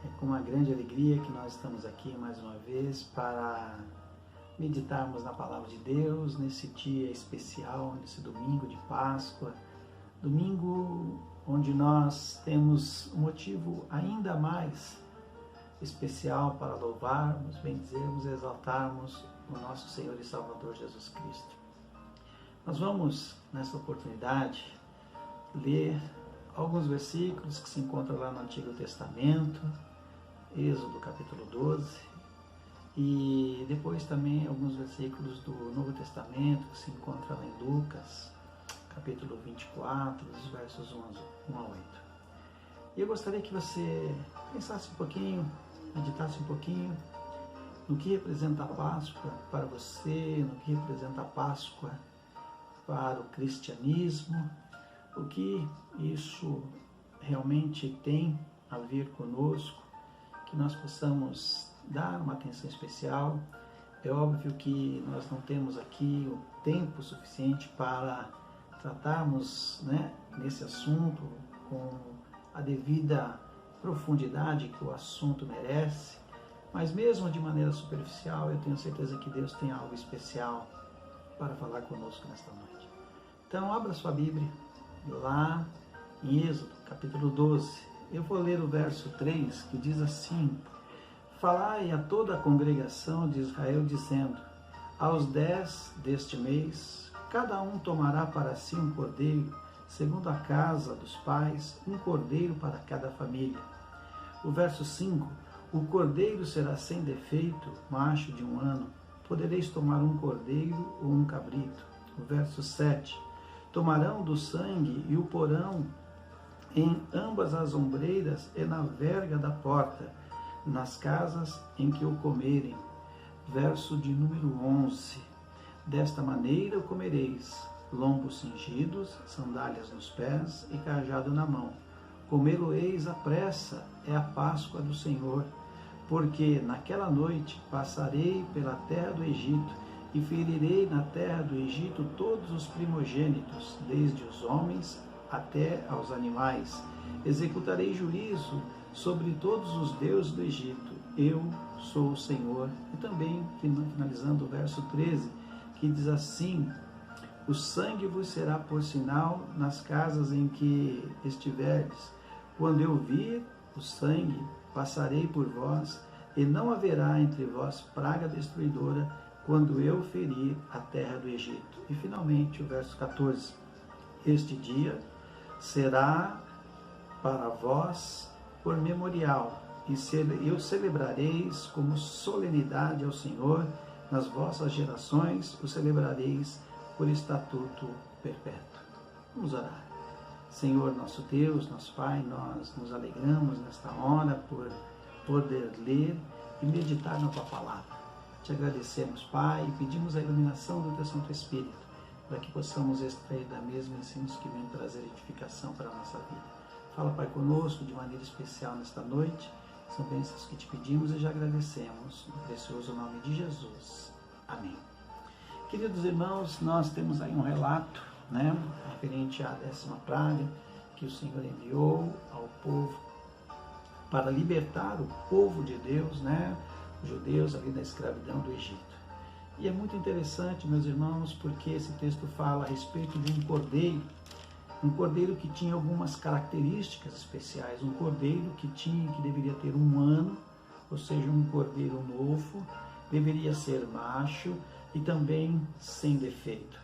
É com uma grande alegria que nós estamos aqui mais uma vez para meditarmos na Palavra de Deus nesse dia especial, nesse domingo de Páscoa, domingo onde nós temos um motivo ainda mais especial para louvarmos, bendizermos e exaltarmos o nosso Senhor e Salvador Jesus Cristo. Nós vamos, nessa oportunidade, ler alguns versículos que se encontram lá no Antigo Testamento, Êxodo capítulo 12, e depois também alguns versículos do Novo Testamento que se encontram lá em Lucas, capítulo 24, dos versos 1 a 8. E eu gostaria que você pensasse um pouquinho, meditasse um pouquinho no que representa a Páscoa para você, no que representa a Páscoa para o cristianismo, o que isso realmente tem a ver conosco, que nós possamos dar uma atenção especial. É óbvio que nós não temos aqui o tempo suficiente para tratarmos, nesse assunto com a devida profundidade que o assunto merece, Mas mesmo de maneira superficial, eu tenho certeza que Deus tem algo especial para falar conosco nesta noite. Então, abra sua Bíblia lá em Êxodo, capítulo 12. Eu vou ler o verso 3, que diz assim: falai a toda a congregação de Israel, dizendo: aos 10 deste mês, cada um tomará para si um cordeiro, segundo a casa dos pais, um cordeiro para cada família. O verso 5: o cordeiro será sem defeito, macho de 1 ano. Podereis tomar um cordeiro ou um cabrito. O verso 7: tomarão do sangue e o porão em ambas as ombreiras e na verga da porta, nas casas em que o comerem. Verso de número 11: desta maneira o comereis, lombos cingidos, sandálias nos pés e cajado na mão. Comê-lo-eis à pressa, é a Páscoa do Senhor, porque naquela noite passarei pela terra do Egito e ferirei na terra do Egito todos os primogênitos, desde os homens até aos animais. Executarei juízo sobre todos os deuses do Egito. Eu sou o Senhor. E também, finalizando o verso 13, que diz assim: o sangue vos será por sinal nas casas em que estiverdes. Quando eu vir o sangue, passarei por vós, e não haverá entre vós praga destruidora, quando eu ferir a terra do Egito. E finalmente o verso 14: este dia será para vós por memorial, e o celebrareis como solenidade ao Senhor, nas vossas gerações o celebrareis por estatuto perpétuo. Vamos orar. Senhor, nosso Deus, nosso Pai, nós nos alegramos nesta hora por poder ler e meditar na Tua Palavra. Te agradecemos, Pai, e pedimos a iluminação do Teu Santo Espírito, para que possamos extrair da mesma ensinos que vêm trazer edificação para a nossa vida. Fala, Pai, conosco de maneira especial nesta noite. São bênçãos que te pedimos e já agradecemos, no precioso nome de Jesus. Amém. Queridos irmãos, nós temos aí um relato, referente à 10ª praga que o Senhor enviou ao povo para libertar o povo de Deus, os judeus ali da escravidão do Egito. E é muito interessante, meus irmãos, porque esse texto fala a respeito de um cordeiro que tinha algumas características especiais, um cordeiro que deveria ter 1 ano, ou seja, um cordeiro novo, deveria ser macho e também sem defeito.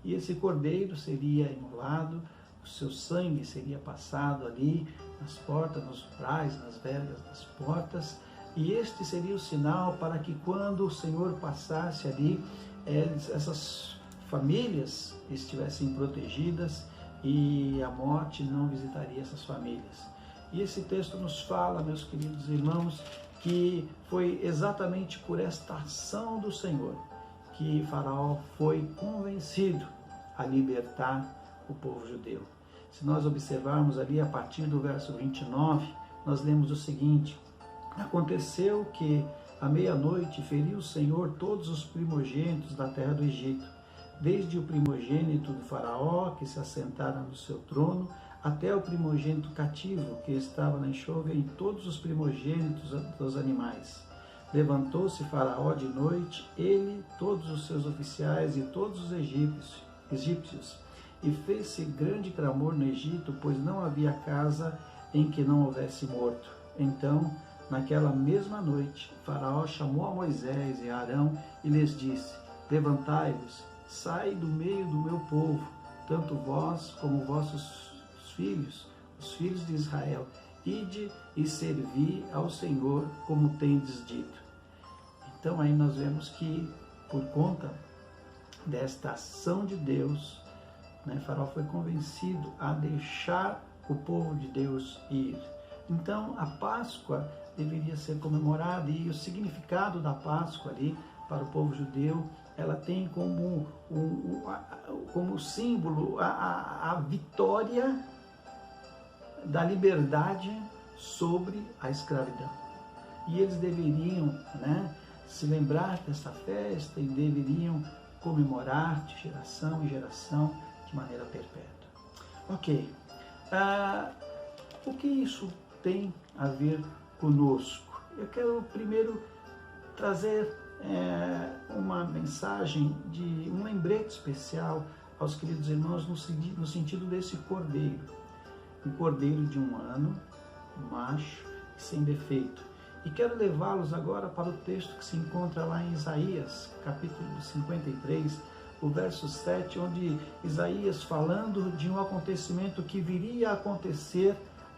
E esse cordeiro seria imolado, o seu sangue seria passado ali nas portas, nos umbrais, nas vergas das portas, e este seria o sinal para que quando o Senhor passasse ali, essas famílias estivessem protegidas e a morte não visitaria essas famílias. E esse texto nos fala, meus queridos irmãos, que foi exatamente por esta ação do Senhor que Faraó foi convencido a libertar o povo judeu. Se nós observarmos ali a partir do verso 29, nós lemos o seguinte: aconteceu que à meia-noite feriu o Senhor todos os primogênitos da terra do Egito, desde o primogênito do Faraó, que se assentara no seu trono, até o primogênito cativo, que estava na enxova, e todos os primogênitos dos animais. Levantou-se Faraó de noite, ele, todos os seus oficiais e todos os egípcios, e fez-se grande clamor no Egito, pois não havia casa em que não houvesse morto. Então, naquela mesma noite, Faraó chamou a Moisés e a Arão e lhes disse: levantai-vos, sai do meio do meu povo, tanto vós como vossos filhos, os filhos de Israel, ide e servi ao Senhor como tendes dito. Então aí nós vemos que por conta desta ação de Deus, Faraó foi convencido a deixar o povo de Deus ir. Então a Páscoa deveria ser comemorada, e o significado da Páscoa ali para o povo judeu, ela tem como símbolo a vitória da liberdade sobre a escravidão. E eles deveriam se lembrar dessa festa e deveriam comemorar de geração em geração de maneira perpétua. Ok, o que isso tem a ver conosco? Eu quero primeiro trazer uma mensagem de um lembrete especial aos queridos irmãos no sentido desse cordeiro. Um cordeiro de 1 ano, macho e sem defeito. E quero levá-los agora para o texto que se encontra lá em Isaías, capítulo 53, o verso 7, onde Isaías, falando de um acontecimento que viria a acontecer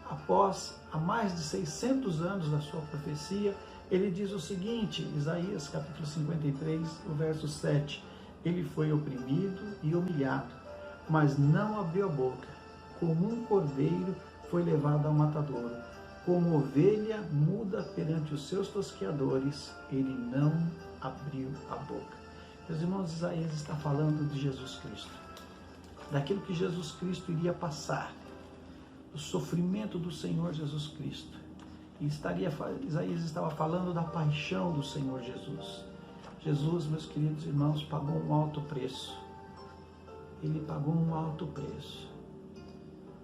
após há mais de 600 anos da sua profecia, ele diz o seguinte, Isaías capítulo 53, o verso 7, ele foi oprimido e humilhado, mas não abriu a boca, como um cordeiro foi levado ao matadouro, como ovelha muda perante os seus tosqueadores, ele não abriu a boca. Meus irmãos, Isaías está falando de Jesus Cristo, daquilo que Jesus Cristo iria passar, do sofrimento do Senhor Jesus Cristo. E Isaías estava falando da paixão do Senhor Jesus. Jesus, meus queridos irmãos, pagou um alto preço. Ele pagou um alto preço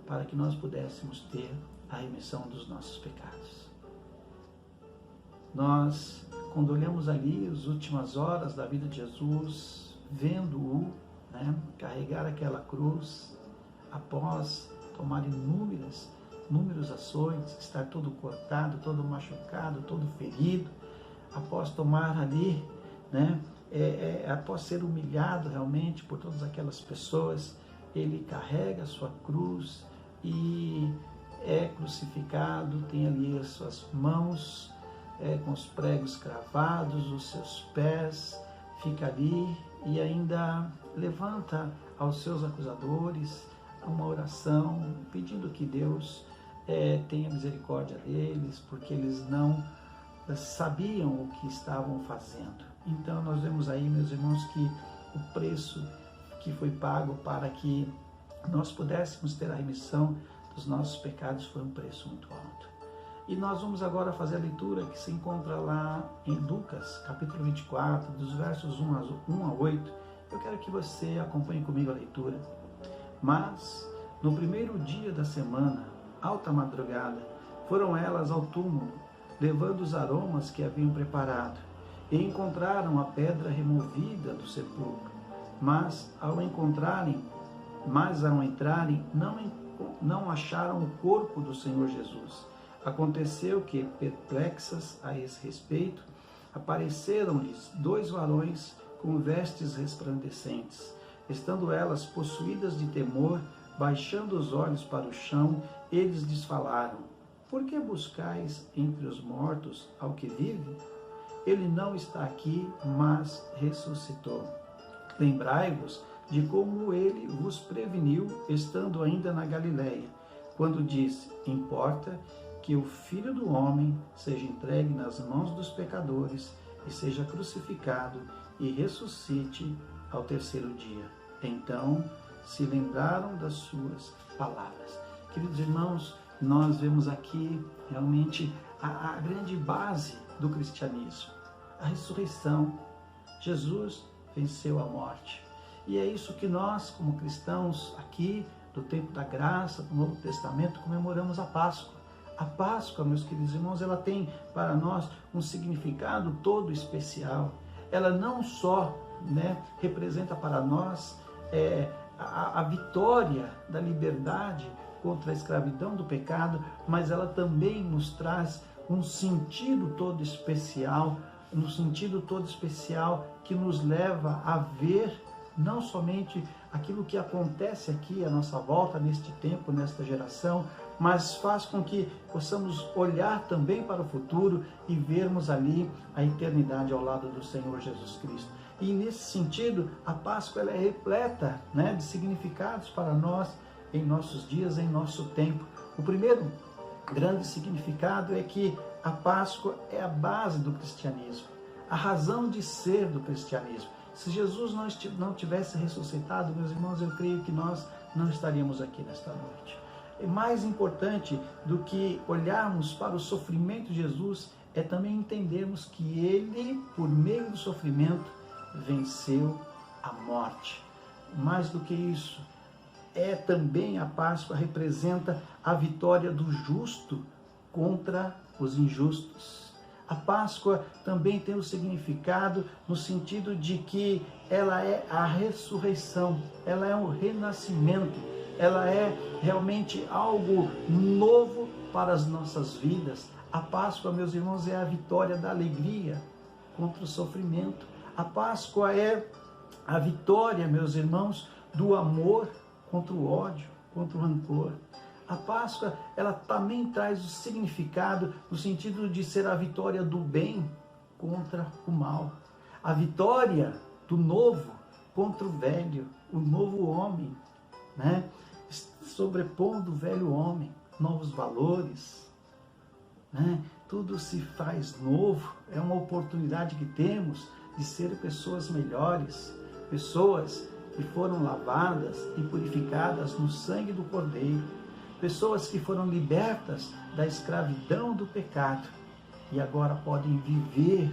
para que nós pudéssemos ter a remissão dos nossos pecados. Nós, quando olhamos ali as últimas horas da vida de Jesus, vendo-o carregar aquela cruz, após tomar inúmeros açoites, estar todo cortado, todo machucado, todo ferido, após tomar ali, após ser humilhado realmente por todas aquelas pessoas, ele carrega a sua cruz e é crucificado, tem ali as suas mãos com os pregos cravados, os seus pés, fica ali e ainda levanta aos seus acusadores uma oração pedindo que Deus tenha misericórdia deles, porque eles não sabiam o que estavam fazendo. Então nós vemos aí, meus irmãos, que o preço que foi pago para que nós pudéssemos ter a remissão dos nossos pecados foi um preço muito alto. E nós vamos agora fazer a leitura que se encontra lá em Lucas, capítulo 24, dos versos 1 a 8. Eu quero que você acompanhe comigo a leitura. Mas, no primeiro dia da semana, alta madrugada, foram elas ao túmulo, levando os aromas que haviam preparado, e encontraram a pedra removida do sepulcro. Mas, ao entrarem, não acharam o corpo do Senhor Jesus. Aconteceu que, perplexas a esse respeito, apareceram-lhes 2 varões com vestes resplandecentes. Estando elas possuídas de temor, baixando os olhos para o chão, eles lhes falaram: por que buscais entre os mortos ao que vive? Ele não está aqui, mas ressuscitou. Lembrai-vos de como ele vos preveniu, estando ainda na Galileia, quando disse: importa que o Filho do Homem seja entregue nas mãos dos pecadores e seja crucificado e ressuscite ao 3º dia. Então se lembraram das suas palavras. Queridos irmãos, nós vemos aqui realmente a grande base do cristianismo, a ressurreição. Jesus venceu a morte. E é isso que nós, como cristãos aqui do tempo da graça, do Novo Testamento, comemoramos a Páscoa. A Páscoa, meus queridos irmãos, ela tem para nós um significado todo especial. Ela não só representa para nós a vitória da liberdade contra a escravidão do pecado, mas ela também nos traz um sentido todo especial, que nos leva a ver não somente aquilo que acontece aqui à nossa volta, neste tempo, nesta geração, mas faz com que possamos olhar também para o futuro e vermos ali a eternidade ao lado do Senhor Jesus Cristo. E nesse sentido, a Páscoa ela é repleta de significados para nós em nossos dias, em nosso tempo. O primeiro grande significado é que a Páscoa é a base do cristianismo, a razão de ser do cristianismo. Se Jesus não tivesse ressuscitado, meus irmãos, eu creio que nós não estaríamos aqui nesta noite. E mais importante do que olharmos para o sofrimento de Jesus é também entendermos que ele, por meio do sofrimento, venceu a morte. Mais do que isso, também a Páscoa representa a vitória do justo contra os injustos. A Páscoa também tem o significado no sentido de que ela é a ressurreição, ela é um renascimento, ela é realmente algo novo para as nossas vidas. A Páscoa, meus irmãos, é a vitória da alegria contra o sofrimento. A Páscoa é a vitória, meus irmãos, do amor contra o ódio, contra o rancor. A Páscoa, ela também traz o significado no sentido de ser a vitória do bem contra o mal. A vitória do novo contra o velho, o novo homem, né? Sobrepondo o velho homem, novos valores, né? Tudo se faz novo, é uma oportunidade que temos de ser pessoas melhores, pessoas que foram lavadas e purificadas no sangue do Cordeiro, pessoas que foram libertas da escravidão do pecado e agora podem viver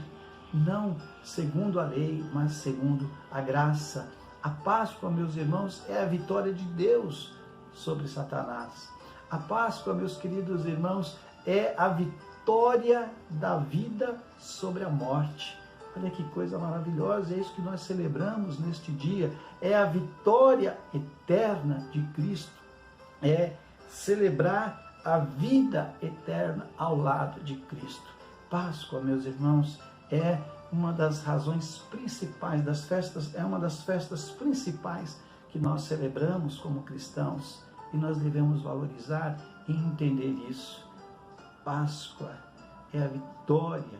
não segundo a lei, mas segundo a graça. A Páscoa, meus irmãos, é a vitória de Deus sobre Satanás. A Páscoa, meus queridos irmãos, é a vitória da vida sobre a morte. Olha que coisa maravilhosa, é isso que nós celebramos neste dia. É a vitória eterna de Cristo. É celebrar a vida eterna ao lado de Cristo. Páscoa, meus irmãos, é uma das razões principais das festas, é uma das festas principais que nós celebramos como cristãos e nós devemos valorizar e entender isso. Páscoa é a vitória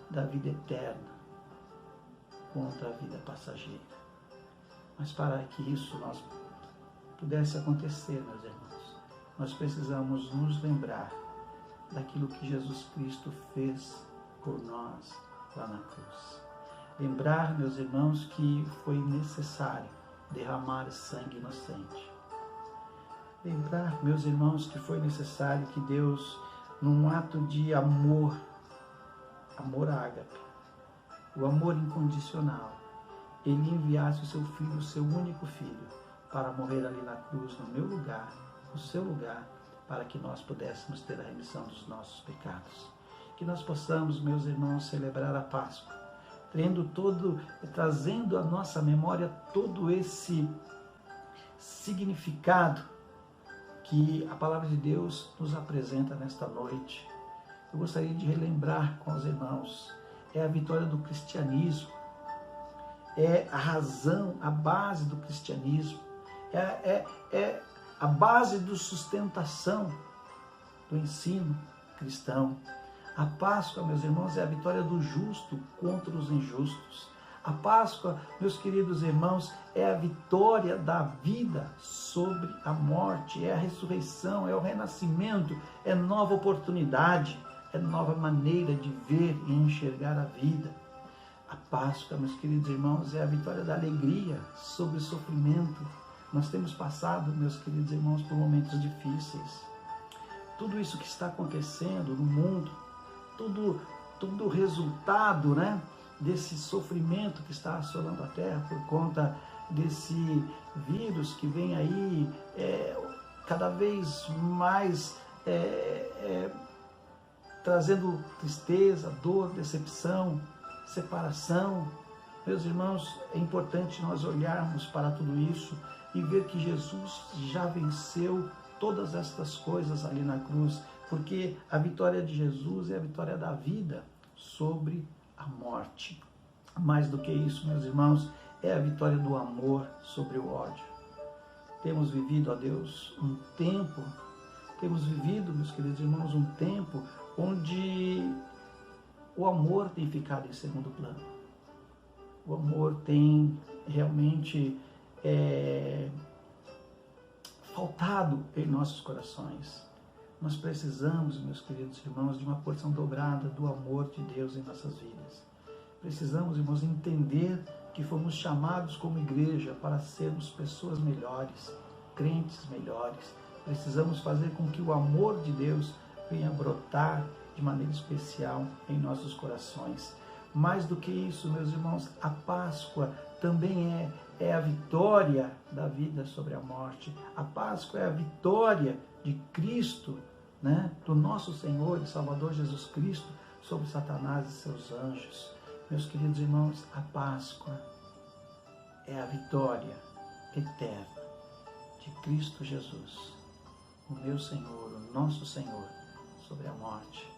da vida eterna contra a vida passageira. Mas para que isso nós pudesse acontecer, meus irmãos, nós precisamos nos lembrar daquilo que Jesus Cristo fez por nós lá na cruz. Lembrar, meus irmãos, que foi necessário derramar sangue inocente. Lembrar, meus irmãos, que foi necessário que Deus, num ato de amor ágape, o amor incondicional, Ele enviasse o seu filho, o seu único filho, para morrer ali na cruz, no meu lugar, no seu lugar, para que nós pudéssemos ter a remissão dos nossos pecados. Que nós possamos, meus irmãos, celebrar a Páscoa, trazendo à nossa memória todo esse significado que a palavra de Deus nos apresenta nesta noite. Eu gostaria de relembrar com os irmãos, é a vitória do cristianismo, é a razão, a base do cristianismo, é a base da sustentação do ensino cristão. A Páscoa, meus irmãos, é a vitória do justo contra os injustos. A Páscoa, meus queridos irmãos, é a vitória da vida sobre a morte, é a ressurreição, é o renascimento, é nova oportunidade, é nova maneira de ver e enxergar a vida. A Páscoa, meus queridos irmãos, é a vitória da alegria sobre o sofrimento. Nós temos passado, meus queridos irmãos, por momentos difíceis. Tudo isso que está acontecendo no mundo, tudo resultado, né, desse sofrimento que está assolando a Terra por conta desse vírus que vem aí cada vez mais trazendo tristeza, dor, decepção, separação. Meus irmãos, é importante nós olharmos para tudo isso e ver que Jesus já venceu todas estas coisas ali na cruz, porque a vitória de Jesus é a vitória da vida sobre a morte. Mais do que isso, meus irmãos, é a vitória do amor sobre o ódio. Temos vivido, ó Deus, temos vivido, meus queridos irmãos, um tempo onde o amor tem ficado em segundo plano. O amor tem realmente faltado em nossos corações. Nós precisamos, meus queridos irmãos, de uma porção dobrada do amor de Deus em nossas vidas. Precisamos, irmãos, entender que fomos chamados como igreja para sermos pessoas melhores, crentes melhores. Precisamos fazer com que o amor de Deus venha brotar de maneira especial em nossos corações. Mais do que isso, meus irmãos, a Páscoa também é a vitória da vida sobre a morte. A Páscoa é a vitória de Cristo, né, do nosso Senhor e Salvador Jesus Cristo, sobre Satanás e seus anjos. Meus queridos irmãos, a Páscoa é a vitória eterna de Cristo Jesus, o meu Senhor, o nosso Senhor, sobre a morte,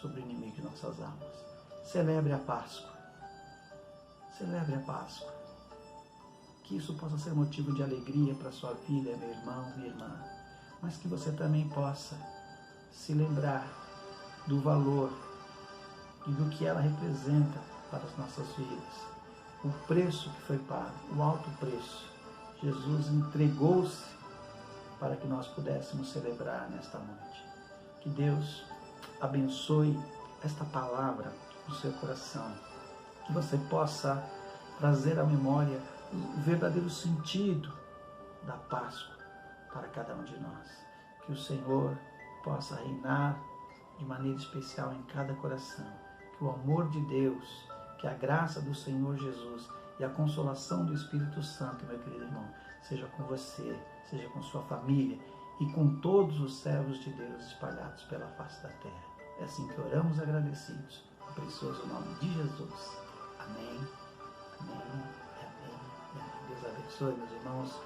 sobre o inimigo de nossas almas. Celebre a Páscoa. Celebre a Páscoa. Que isso possa ser motivo de alegria para a sua vida, meu irmão, minha irmã. Mas que você também possa se lembrar do valor e do que ela representa para as nossas vidas. O preço que foi pago, o alto preço. Jesus entregou-se para que nós pudéssemos celebrar nesta noite. Que Deus abençoe esta palavra no seu coração. Que você possa trazer à memória o verdadeiro sentido da Páscoa para cada um de nós. Que o Senhor possa reinar de maneira especial em cada coração. Que o amor de Deus, que a graça do Senhor Jesus e a consolação do Espírito Santo, meu querido irmão, seja com você, seja com sua família e com todos os servos de Deus espalhados pela face da terra. É assim que oramos agradecidos, no precioso nome de Jesus. Amém, amém e amém e amém. Deus abençoe, meus irmãos,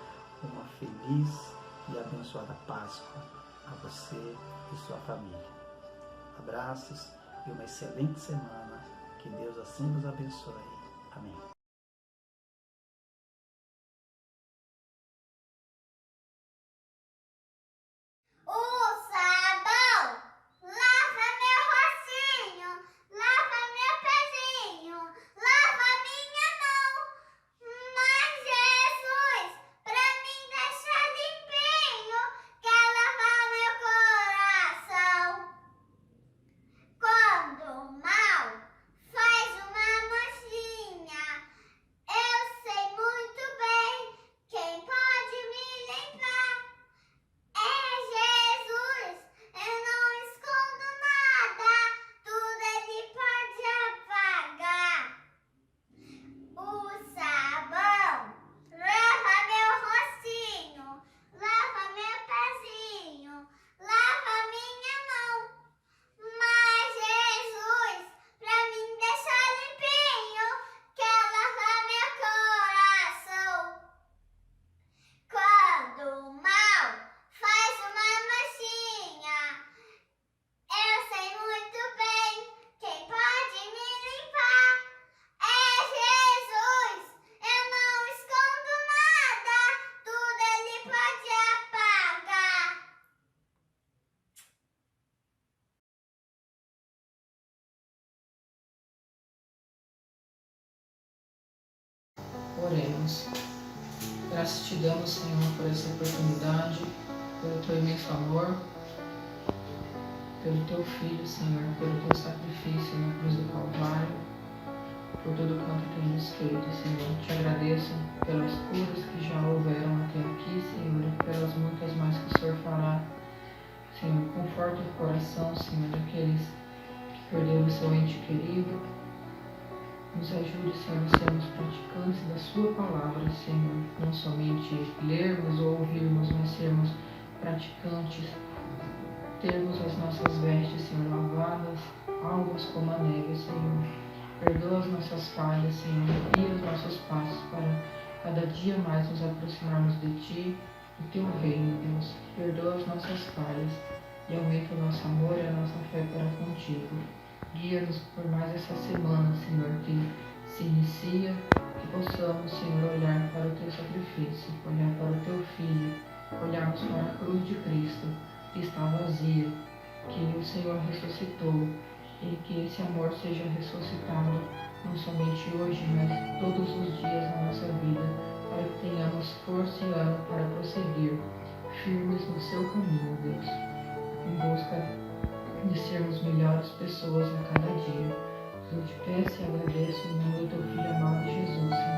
uma feliz e abençoada Páscoa a você e sua família. Abraços e uma excelente semana. Que Deus assim nos abençoe. Amém. Oremos. Graças te damos, Senhor, por essa oportunidade, pelo teu imenso amor, pelo teu Filho, Senhor, pelo teu sacrifício na cruz do Calvário, por tudo quanto temos feito, Senhor. Te agradeço pelas curas que já houveram até aqui, Senhor, e pelas muitas mais que o Senhor fará. Senhor, conforta o coração, Senhor, daqueles que perderam o seu ente querido. Nos ajude, Senhor, a sermos praticantes da Sua palavra, Senhor. Não somente lermos ou ouvirmos, mas sermos praticantes. Termos as nossas vestes, Senhor, lavadas, alvas como a neve, Senhor. Perdoa as nossas falhas, Senhor. Guia os nossos passos para cada dia mais nos aproximarmos de Ti, do Teu reino, Deus. Perdoa as nossas falhas e aumenta o nosso amor e a nossa fé para contigo. Guia-nos por mais essa semana, Senhor, que se inicia, que possamos, Senhor, olhar para o Teu sacrifício, olhar para o Teu Filho, olharmos para a cruz de Cristo, que está vazia, que o Senhor ressuscitou, e que esse amor seja ressuscitado, não somente hoje, mas todos os dias da nossa vida, para que tenhamos força e ânimo para prosseguir, firmes no Seu caminho, Deus, em busca de sermos melhores pessoas a cada dia. Eu te peço e agradeço em nome do Teu Filho amado Jesus, Senhor.